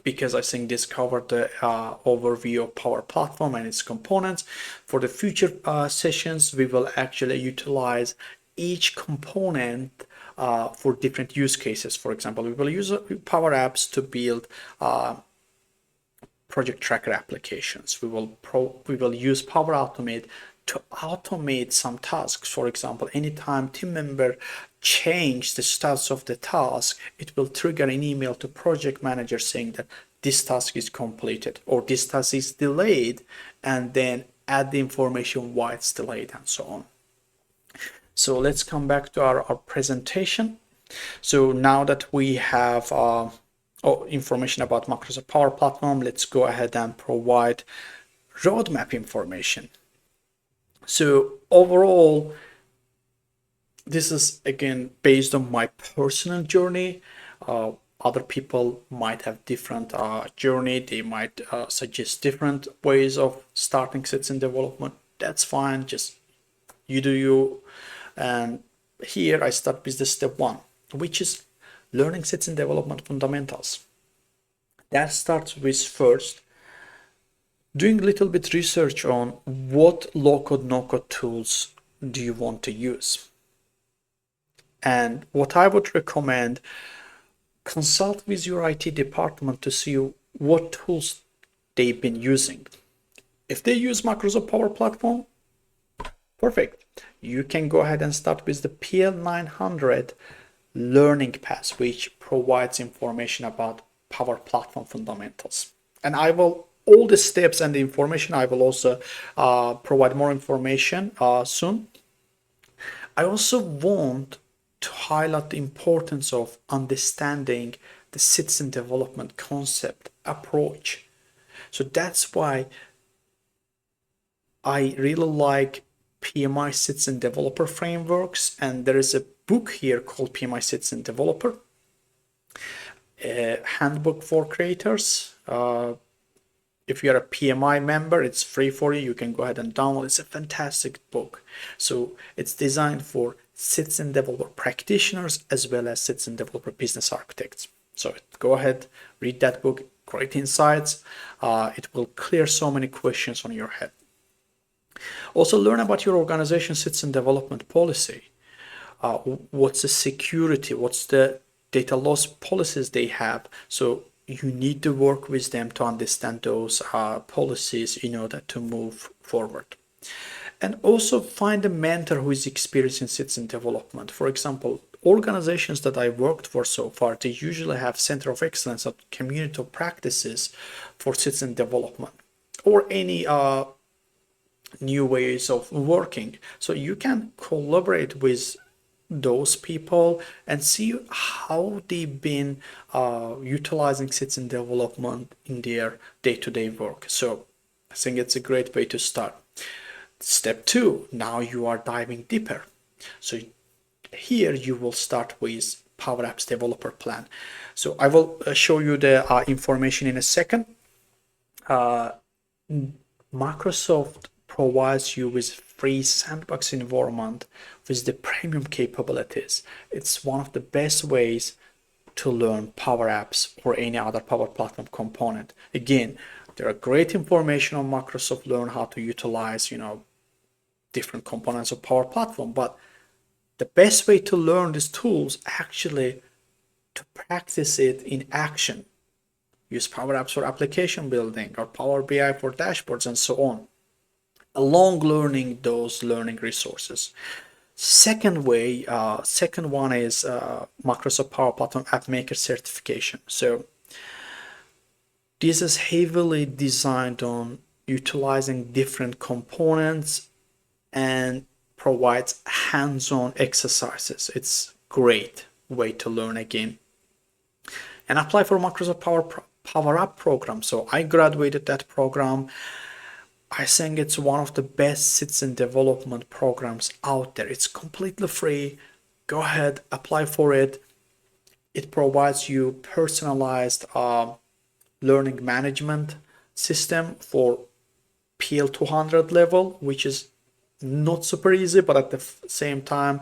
because I think this covered the overview of Power Platform and its components. For the future sessions, we will actually utilize each component for different use cases. For example, we will use Power Apps to build project tracker applications. We will use Power Automate to automate some tasks. For example, anytime team member change the status of the task, it will trigger an email to project manager saying that this task is completed or this task is delayed, and then add the information why it's delayed and so on. So let's come back to our presentation. So now that we have information about Microsoft Power Platform, let's go ahead and provide roadmap information. So overall, this is again based on my personal journey. Other people might have different journey. They might suggest different ways of starting citizen development. That's fine. Just you do you. And here I start with the step one, which is learning citizen development fundamentals. That starts with first doing a little bit research on what LoCode, NoCode tools do you want to use. And what I would recommend, consult with your IT department to see what tools they've been using. If they use Microsoft Power Platform, perfect. You can go ahead and start with the PL900 learning path, which provides information about Power Platform fundamentals. And all the steps and the information, I will also provide more information soon. I also want to highlight the importance of understanding the citizen development concept approach. So that's why I really like PMI Citizen Developer frameworks, and there is a book here called PMI Citizen Developer, a handbook for creators. If you're a PMI member, it's free for you. You can go ahead and download. It's a fantastic book. So it's designed for citizen developer practitioners as well as citizen developer business architects. So go ahead, read that book. Great insights. It will clear so many questions on your head. Also, learn about your organization's citizen development policy. What's the security? What's the data loss policies they have? So you need to work with them to understand those policies in order to move forward. And also find a mentor who is experienced in citizen development. For example, organizations that I worked for so far, they usually have center of excellence or community of practices for citizen development or any new ways of working. So you can collaborate with those people and see how they've been utilizing citizen development in their day-to-day work. So I think it's a great way to start. Step 2, now you are diving deeper. So here you will start with Power Apps Developer Plan. So I will show you the information in a second. Microsoft provides you with free sandbox environment with the premium capabilities. It's one of the best ways to learn Power Apps or any other Power Platform component. Again, there are great information on Microsoft Learn how to utilize, different components of Power Platform, but the best way to learn these tools actually to practice it in action. Use Power Apps for application building or Power BI for dashboards and so on, along learning those learning resources. Second one is Microsoft Power Platform App Maker certification. So this is heavily designed on utilizing different components and provides hands-on exercises. It's great way to learn again. And apply for Microsoft Power App program. So I graduated that program. I think it's one of the best citizen development programs out there. It's completely free. Go ahead, apply for it. It provides you personalized learning management system for PL200 level, which is not super easy, but at the same time,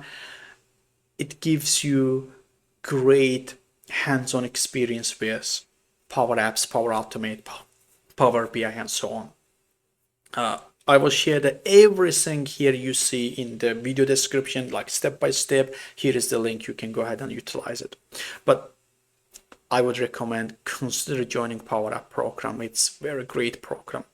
it gives you great hands-on experience with Power Apps, Power Automate, Power BI, and so on. I will share everything here you see in the video description, like step by step. Here is the link. You can go ahead and utilize it. But I would recommend consider joining Power App program. It's a very great program.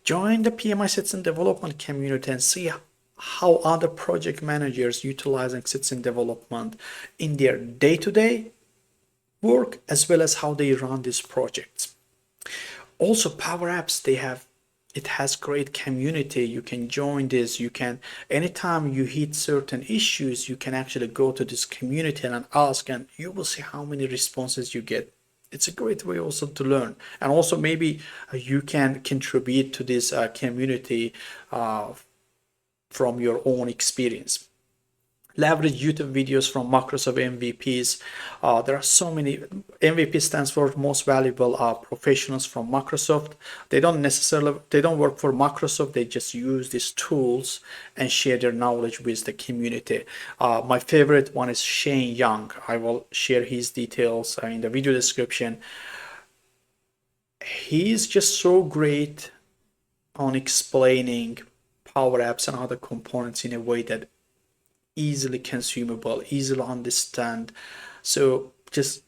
Join the PMI Citizen Development community and see how other project managers utilizing citizen development in their day-to-day work, as well as how they run these projects. Also, Power Apps, it has great community. You can join this. You can, anytime you hit certain issues, you can actually go to this community and ask, and you will see how many responses you get. It's a great way also to learn. And also maybe you can contribute to this community from your own experience. Leverage YouTube videos from Microsoft MVPs. There are so many. MVP stands for most valuable professionals from Microsoft. They don't work for Microsoft. They just use these tools and share their knowledge with the community. My favorite one is Shane Young. I will share his details in the video description. He's just so great on explaining Power Apps and other components in a way that easily consumable, easily understand. So just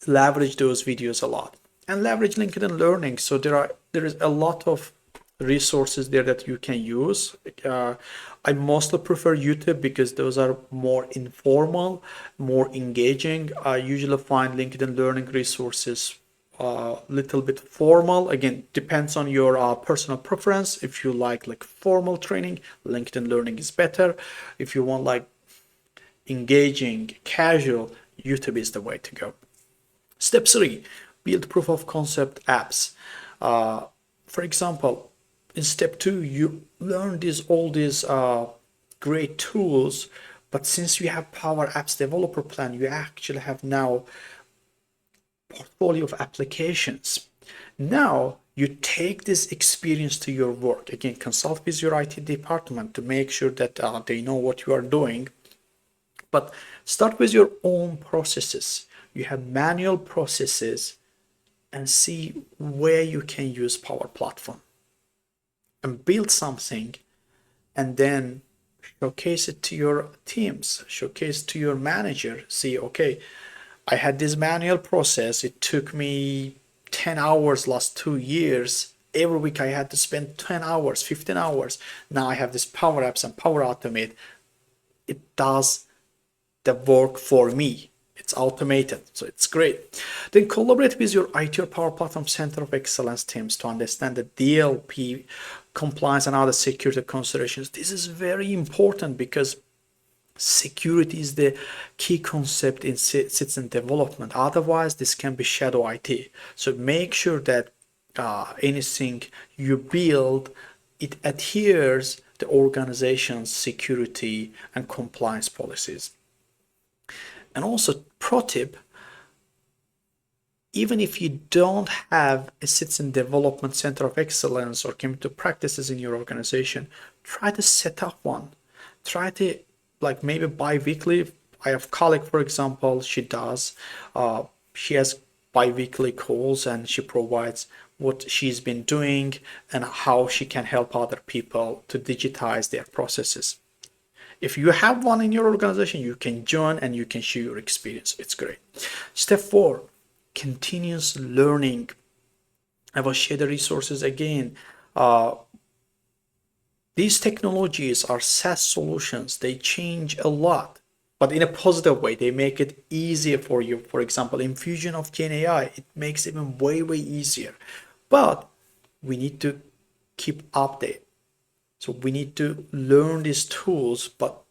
leverage those videos a lot and leverage LinkedIn Learning. So there is a lot of resources there that you can use. I mostly prefer YouTube because those are more informal, more engaging. I usually find LinkedIn Learning resources a little bit formal. Again, depends on your personal preference. If you like formal training, LinkedIn Learning is better. If you want like engaging, casual, YouTube is the way to go. Step 3, build proof of concept apps. For example, in step 2 you learn all these great tools, but since you have Power Apps Developer Plan, you actually have now portfolio of applications. Now you take this experience to your work. Again, consult with your IT department to make sure that they know what you are doing. But start with your own processes. You have manual processes and see where you can use Power Platform and build something, and then showcase it to your teams, showcase to your manager. See, okay, I had this manual process. It took me 10 hours last 2 years. Every week I had to spend 10 hours, 15 hours. Now I have this Power Apps and Power Automate. It does the work for me. It's automated, so it's great. Then collaborate with your IT or Power Platform Center of Excellence teams to understand the DLP compliance and other security considerations. This is very important because security is the key concept in citizen development. Otherwise, this can be shadow IT. So make sure that anything you build, it adheres the organization's security and compliance policies. And also, pro tip, even if you don't have a citizen development center of excellence or community practices in your organization, try to set up one. Try to, like, maybe bi-weekly. I have a colleague, for example, she has bi-weekly calls and she provides what she's been doing and how she can help other people to digitize their processes. If you have one in your organization, you can join and you can share your experience. It's great. Step 4, continuous learning. I will share the resources again. These technologies are SaaS solutions. They change a lot, but in a positive way. They make it easier for you. For example, infusion of Gen AI, it makes it even way, way easier. But we need to keep update. So we need to learn these tools, but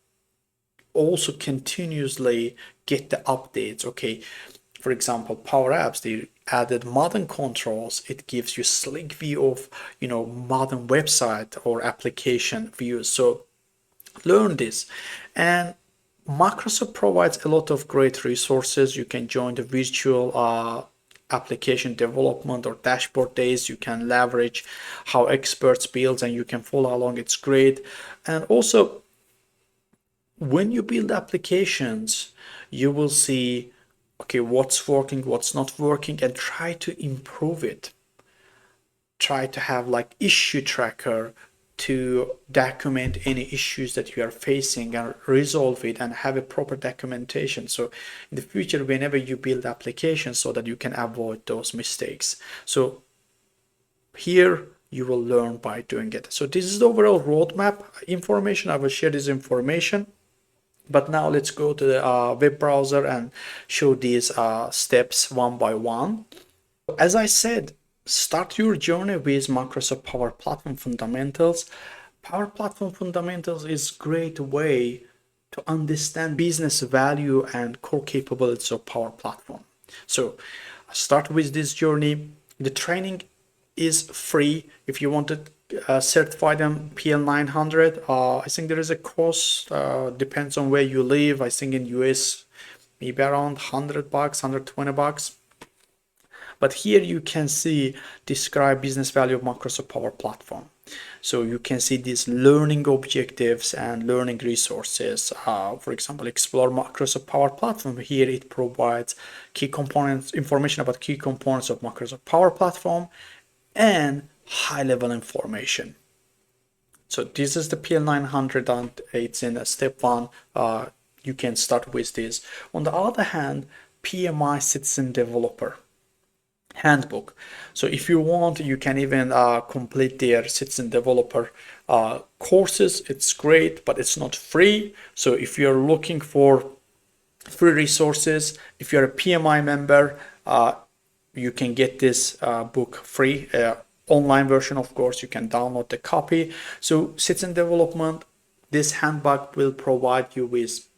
also continuously get the updates. Okay, for example, Power Apps, they added modern controls. It gives you slick view of modern website or application views. So learn this. And Microsoft provides a lot of great resources. You can join the virtual application development or dashboard days. You can leverage how experts build and you can follow along. It's great. And also, when you build applications, you will see, okay, what's working, what's not working, and try to improve it. Try to have like issue tracker to document any issues that you are facing and resolve it and have a proper documentation. So in the future, whenever you build applications, so that you can avoid those mistakes. So here you will learn by doing it. So this is the overall roadmap information. I will share this information. But now let's go to the web browser and show these steps one by one. As I said, start your journey with Microsoft Power Platform Fundamentals. Power Platform Fundamentals is a great way to understand business value and core capabilities of Power Platform. So start with this journey. The training is free. If you want to certify them PL900, I think there is a cost, depends on where you live. I think in US maybe around $100, $120. But here you can see describe business value of Microsoft Power Platform. So you can see these learning objectives and learning resources. For example, explore Microsoft Power Platform. Here it provides key components, information about key components of Microsoft Power Platform and high-level information. So this is the PL900 and it's in step 1. You can start with this. On the other hand, PMI Citizen Developer Handbook. So if you want, you can even complete their Citizen Developer courses. It's great, but it's not free. So if you're looking for free resources, if you're a PMI member, you can get this book free. Online version, of course, you can download the copy. So Citizen Development, this handbook will provide you with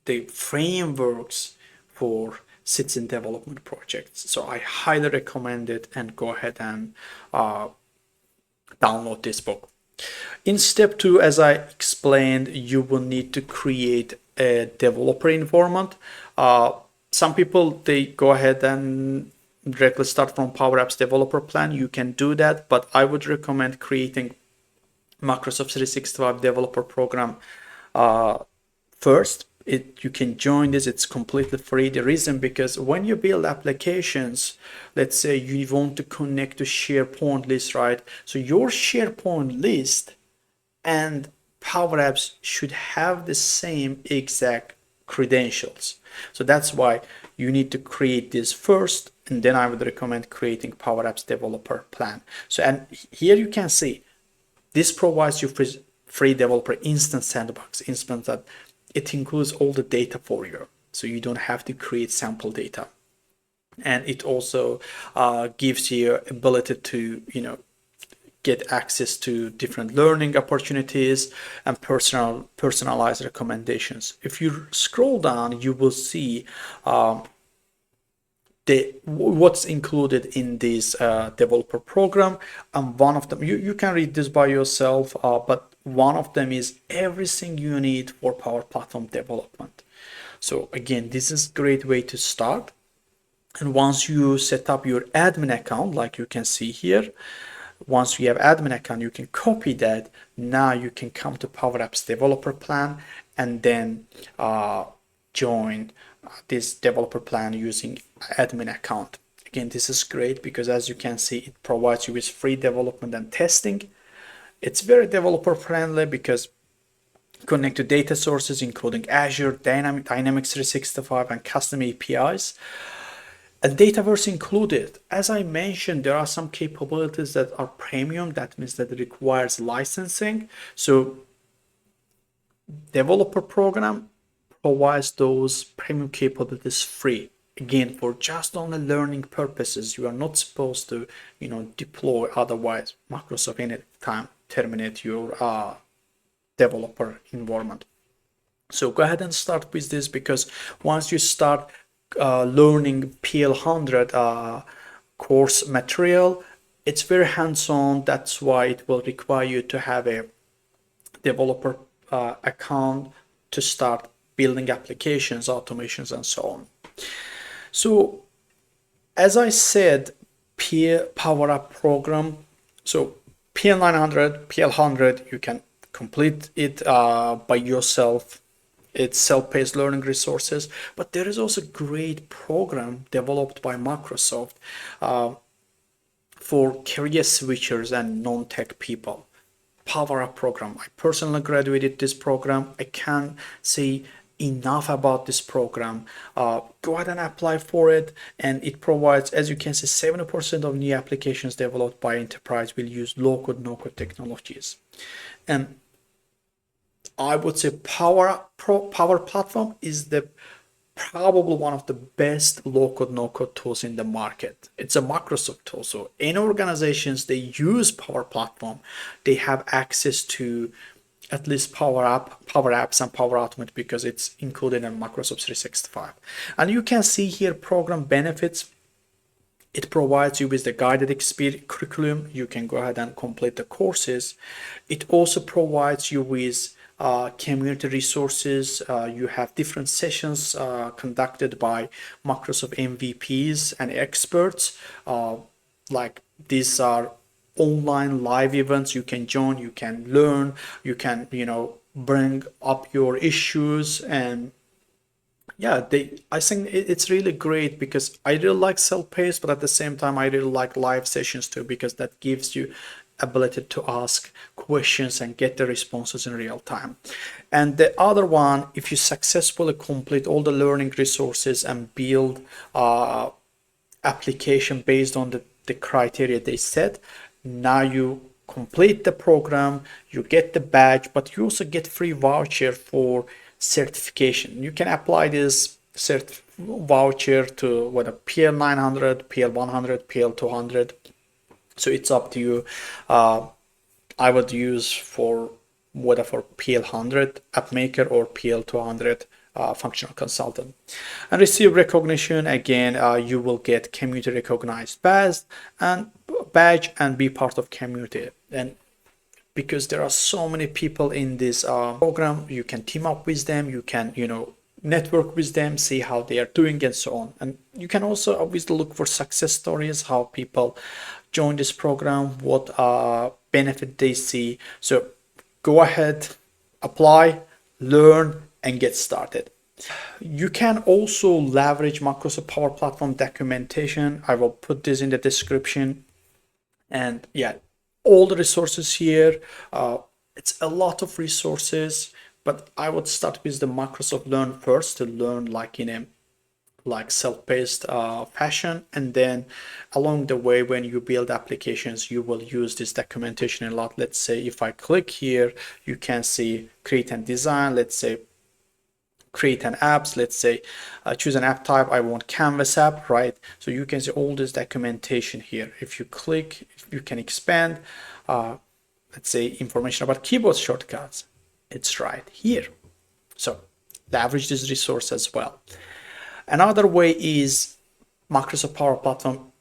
the frameworks for citizen development projects. So I highly recommend it and go ahead and download this book. In step 2, as I explained, you will need to create a developer environment. Some people, they go ahead and directly start from Power Apps developer plan. You can do that, but I would recommend creating Microsoft 365 developer program first. You can join this, it's completely free. The reason, because when you build applications, let's say you want to connect to SharePoint list, right? So your SharePoint list and Power Apps should have the same exact credentials. So that's why you need to create this first, and then I would recommend creating Power Apps developer plan. So, and here you can see this provides you free developer instant sandbox instance that it includes all the data for you, so you don't have to create sample data. And it also gives you ability to, get access to different learning opportunities and personalized recommendations. If you scroll down, you will see what's included in this developer program, and one of them, you can read this by yourself, but one of them is everything you need for Power Platform development. So again, this is a great way to start. And once you set up your admin account, like you can see here, once you have admin account, you can copy that. Now you can come to Power Apps developer plan and then join this developer plan using admin account. Again, this is great because, as you can see, it provides you with free development and testing. It's very developer friendly because connect to data sources including Azure, Dynamics 365 and custom APIs. And Dataverse included. As I mentioned, there are some capabilities that are premium. That means that it requires licensing. So developer program provides those premium capabilities free. Again, for just only learning purposes. You are not supposed to, deploy. Otherwise, Microsoft anytime terminate your developer environment. So go ahead and start with this, because once you start learning PL100 course material, it's very hands-on. That's why it will require you to have a developer account to start building applications, automations, and so on. So as I said, Power Up program, so PL900, PL100, you can complete it by yourself. It's self-paced learning resources, but there is also a great program developed by Microsoft for career switchers and non-tech people. Power Up program. I personally graduated this program. I can't say enough about this program. Go ahead and apply for it, and it provides, as you can see, 70% of new applications developed by enterprise will use LoCode, NoCode technologies. And I would say Power Platform is probably one of the best low-code, no-code tools in the market. It's a Microsoft tool. So any organizations, they use Power Platform, they have access to at least Power Apps and Power Automate because it's included in Microsoft 365. And you can see here program benefits. It provides you with the guided curriculum. You can go ahead and complete the courses. It also provides you with community resources. You have different sessions conducted by Microsoft MVPs and experts. Like these are online live events. You can join, you can learn, you can, bring up your issues. And yeah, I think it's really great because I really like self-paced, but at the same time, I really like live sessions too, because that gives you ability to ask questions and get the responses in real time. And the other one, if you successfully complete all the learning resources and build application based on the criteria they set, now you complete the program, you get the badge, but you also get free voucher for certification. You can apply this voucher to whether PL900, PL100, PL200. So it's up to you. I would use for whether for PL100 app maker or PL200 functional consultant. And receive recognition. Again, you will get community recognized badge, and badge and be part of community. And because there are so many people in this program, you can team up with them, you can, network with them, see how they are doing and so on. And you can also obviously look for success stories, how people join this program, what benefit they see. So go ahead, apply, learn, and get started. You can also leverage Microsoft Power Platform documentation. I will put this in the description. And yeah, all the resources here. It's a lot of resources, but I would start with the Microsoft Learn first to learn like in a self-paced fashion, and then along the way when you build applications you will use this documentation a lot. Let's say if I click here, you can see create and design. Let's say create an apps. Let's say choose an app type. I want Canvas app, right? So you can see all this documentation here. If you click, you can expand. Let's say information about keyboard shortcuts. It's right here. So leverage this resource as well. Another way is Microsoft Power Platform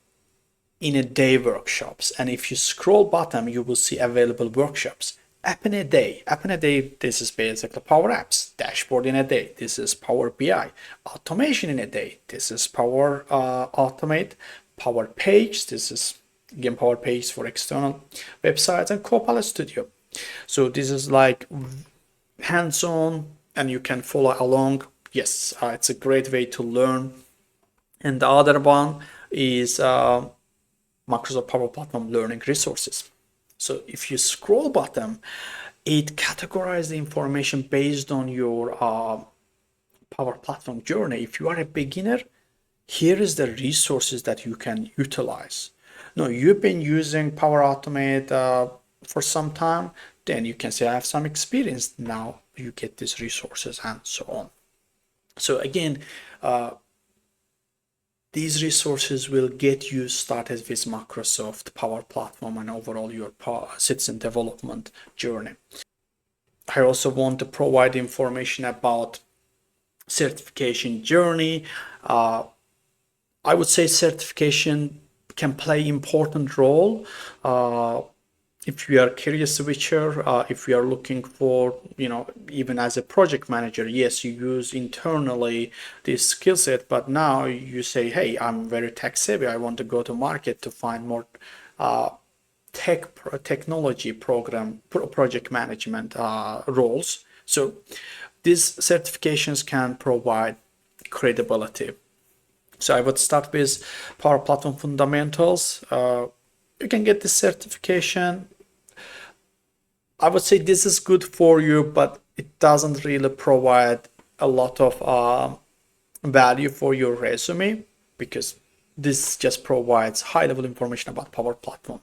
in a day workshops. And if you scroll bottom, you will see available workshops. App in a day. App in a day, this is basically Power Apps. Dashboard in a day, this is Power BI. Automation in a day, this is Power Automate. Power Page, this is again Power Page for external websites, and Copilot Studio. So this is like hands-on and you can follow along. Yes, it's a great way to learn. And the other one is Microsoft Power Platform Learning Resources. So if you scroll bottom, it categorizes the information based on your Power Platform journey. If you are a beginner, here is the resources that you can utilize. No, you've been using Power Automate for some time, then you can say I have some experience. Now you get these resources and so on. So again, these resources will get you started with Microsoft Power Platform and overall your citizen development journey. I also want to provide information about certification journey. I would say certification can play important role. If you are a career switcher, if you are looking for, even as a project manager, yes, you use internally this skill set, but now you say, hey, I'm very tech savvy. I want to go to market to find more technology project management roles. So these certifications can provide credibility. So I would start with Power Platform Fundamentals. You can get this certification. I would say this is good for you, but it doesn't really provide a lot of value for your resume, because this just provides high-level information about Power Platform.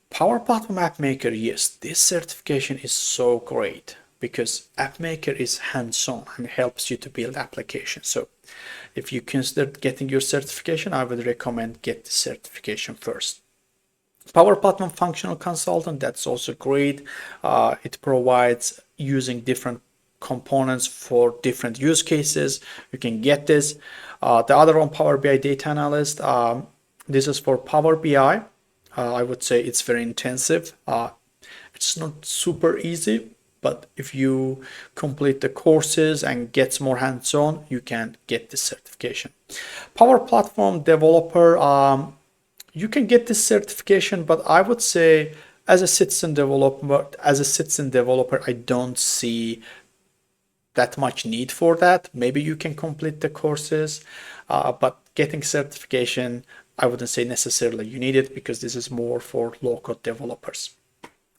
Power Platform App Maker, yes, this certification is so great because App Maker is hands-on and helps you to build applications. So if you consider getting your certification, I would recommend get the certification first. Power Platform Functional Consultant, that's also great. It provides using different components for different use cases. You can get this. The other one, Power BI Data Analyst. This is for Power BI. I would say it's very intensive. It's not super easy, but if you complete the courses and get more hands-on, you can get this certification. Power Platform Developer, you can get this certification, but I would say as a citizen developer, I don't see that much need for that. Maybe you can complete the courses, but getting certification, I wouldn't say necessarily you need it, because this is more for low-code developers.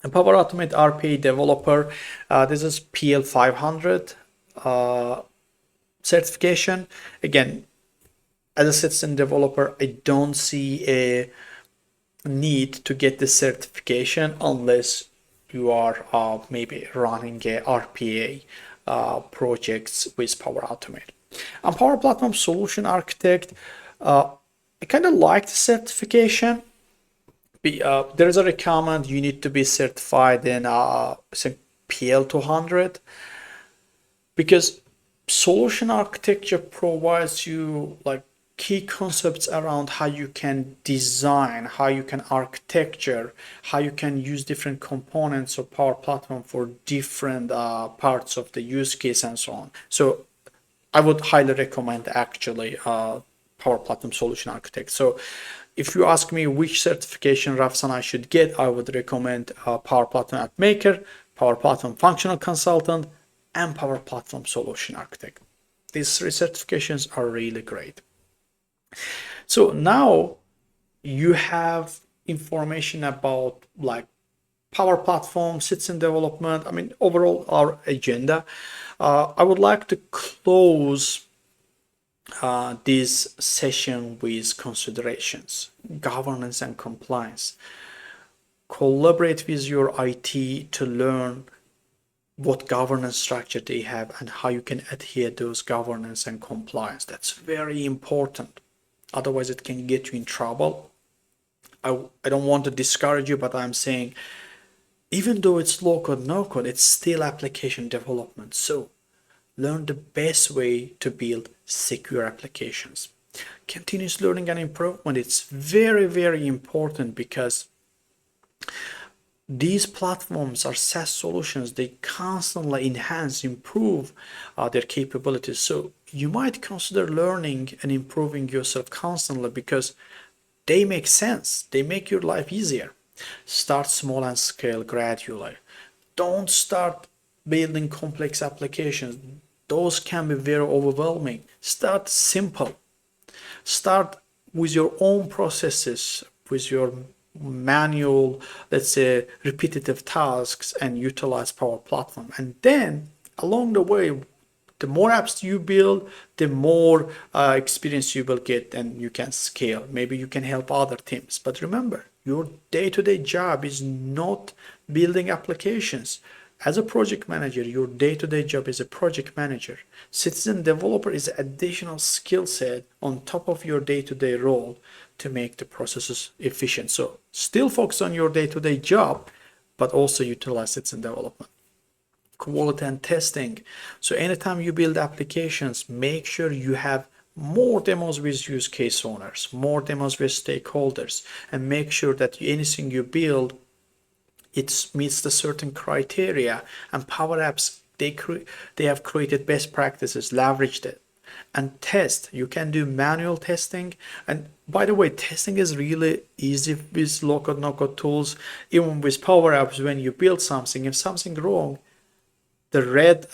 And Power Automate RPA Developer, this is PL 500 certification. Again, as a citizen developer, I don't see a need to get the certification unless you are maybe running a RPA projects with Power Automate. And Power Platform Solution Architect, I kind of like the certification. There is a requirement you need to be certified in PL 200, because solution architecture provides you like key concepts around how you can design, how you can architecture, how you can use different components of Power Platform for different parts of the use case and so on. So I would highly recommend actually Power Platform Solution Architect. So if you ask me which certification Rafsan I should get, I would recommend Power Platform App Maker, Power Platform Functional Consultant, and Power Platform Solution Architect. These three certifications are really great. So now you have information about like Power Platform, citizen development, I mean, overall our agenda. I would like to close this session with considerations, governance and compliance. Collaborate with your IT to learn what governance structure they have and how you can adhere those governance and compliance. That's very important. Otherwise, it can get you in trouble. I don't want to discourage you, but I'm saying even though it's low-code, no-code, it's still application development. So learn the best way to build secure applications. Continuous learning and improvement, it's very, very important because these platforms are SaaS solutions. They constantly enhance, improve their capabilities. So you might consider learning and improving yourself constantly because they make sense. They make your life easier. Start small and scale gradually. Don't start building complex applications. Those can be very overwhelming. Start simple. Start with your own processes, with your manual, let's say, repetitive tasks, and utilize Power Platform. And then along the way, the more apps you build, the more experience you will get and you can scale. Maybe you can help other teams. But remember, your day-to-day job is not building applications. As a project manager, your day-to-day job is a project manager. Citizen developer is an additional skill set on top of your day-to-day role to make the processes efficient. So still focus on your day-to-day job, but also utilize citizen development. Quality and testing. So anytime you build applications, make sure you have more demos with use case owners, more demos with stakeholders, and make sure that anything you build, it meets the certain criteria. And Power Apps, they have created best practices, leveraged it. And test, you can do manual testing. And by the way, testing is really easy with low-code, no-code tools. Even with Power Apps, when you build something, if something wrong, the red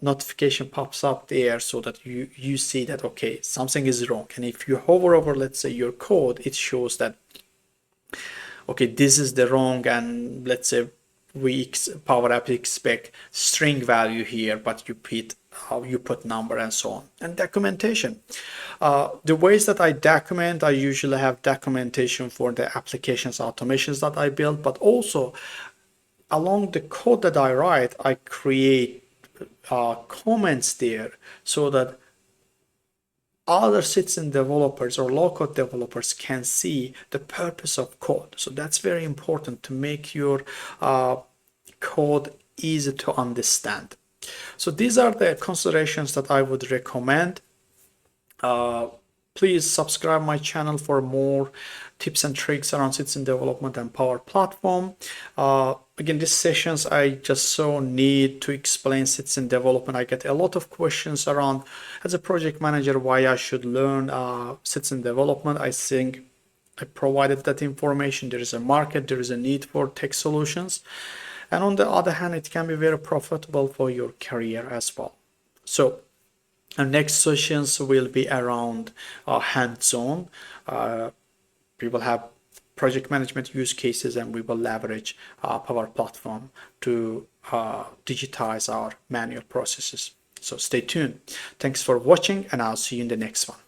notification pops up there so that you see that, okay, something is wrong. And if you hover over, let's say, your code, it shows that, okay, this is the wrong, and let's say Power Apps expect string value here, but you put number and so on. And documentation. The ways that I document, I usually have documentation for the applications automations that I build, but also along the code that I write, I create comments there so that other citizen developers or low-code developers can see the purpose of code. So that's very important to make your code easy to understand. So these are the considerations that I would recommend. Please subscribe my channel for more tips and tricks around citizen development and Power Platform. Again, these sessions I just so need to explain citizen development. I get a lot of questions around, as a project manager, why I should learn citizen development. I think I provided that information. There is a market, there is a need for tech solutions. And on the other hand, it can be very profitable for your career as well. So our next sessions will be around hands-on. We will have project management use cases, and we will leverage Power Platform to digitize our manual processes. So stay tuned. Thanks for watching, and I'll see you in the next one.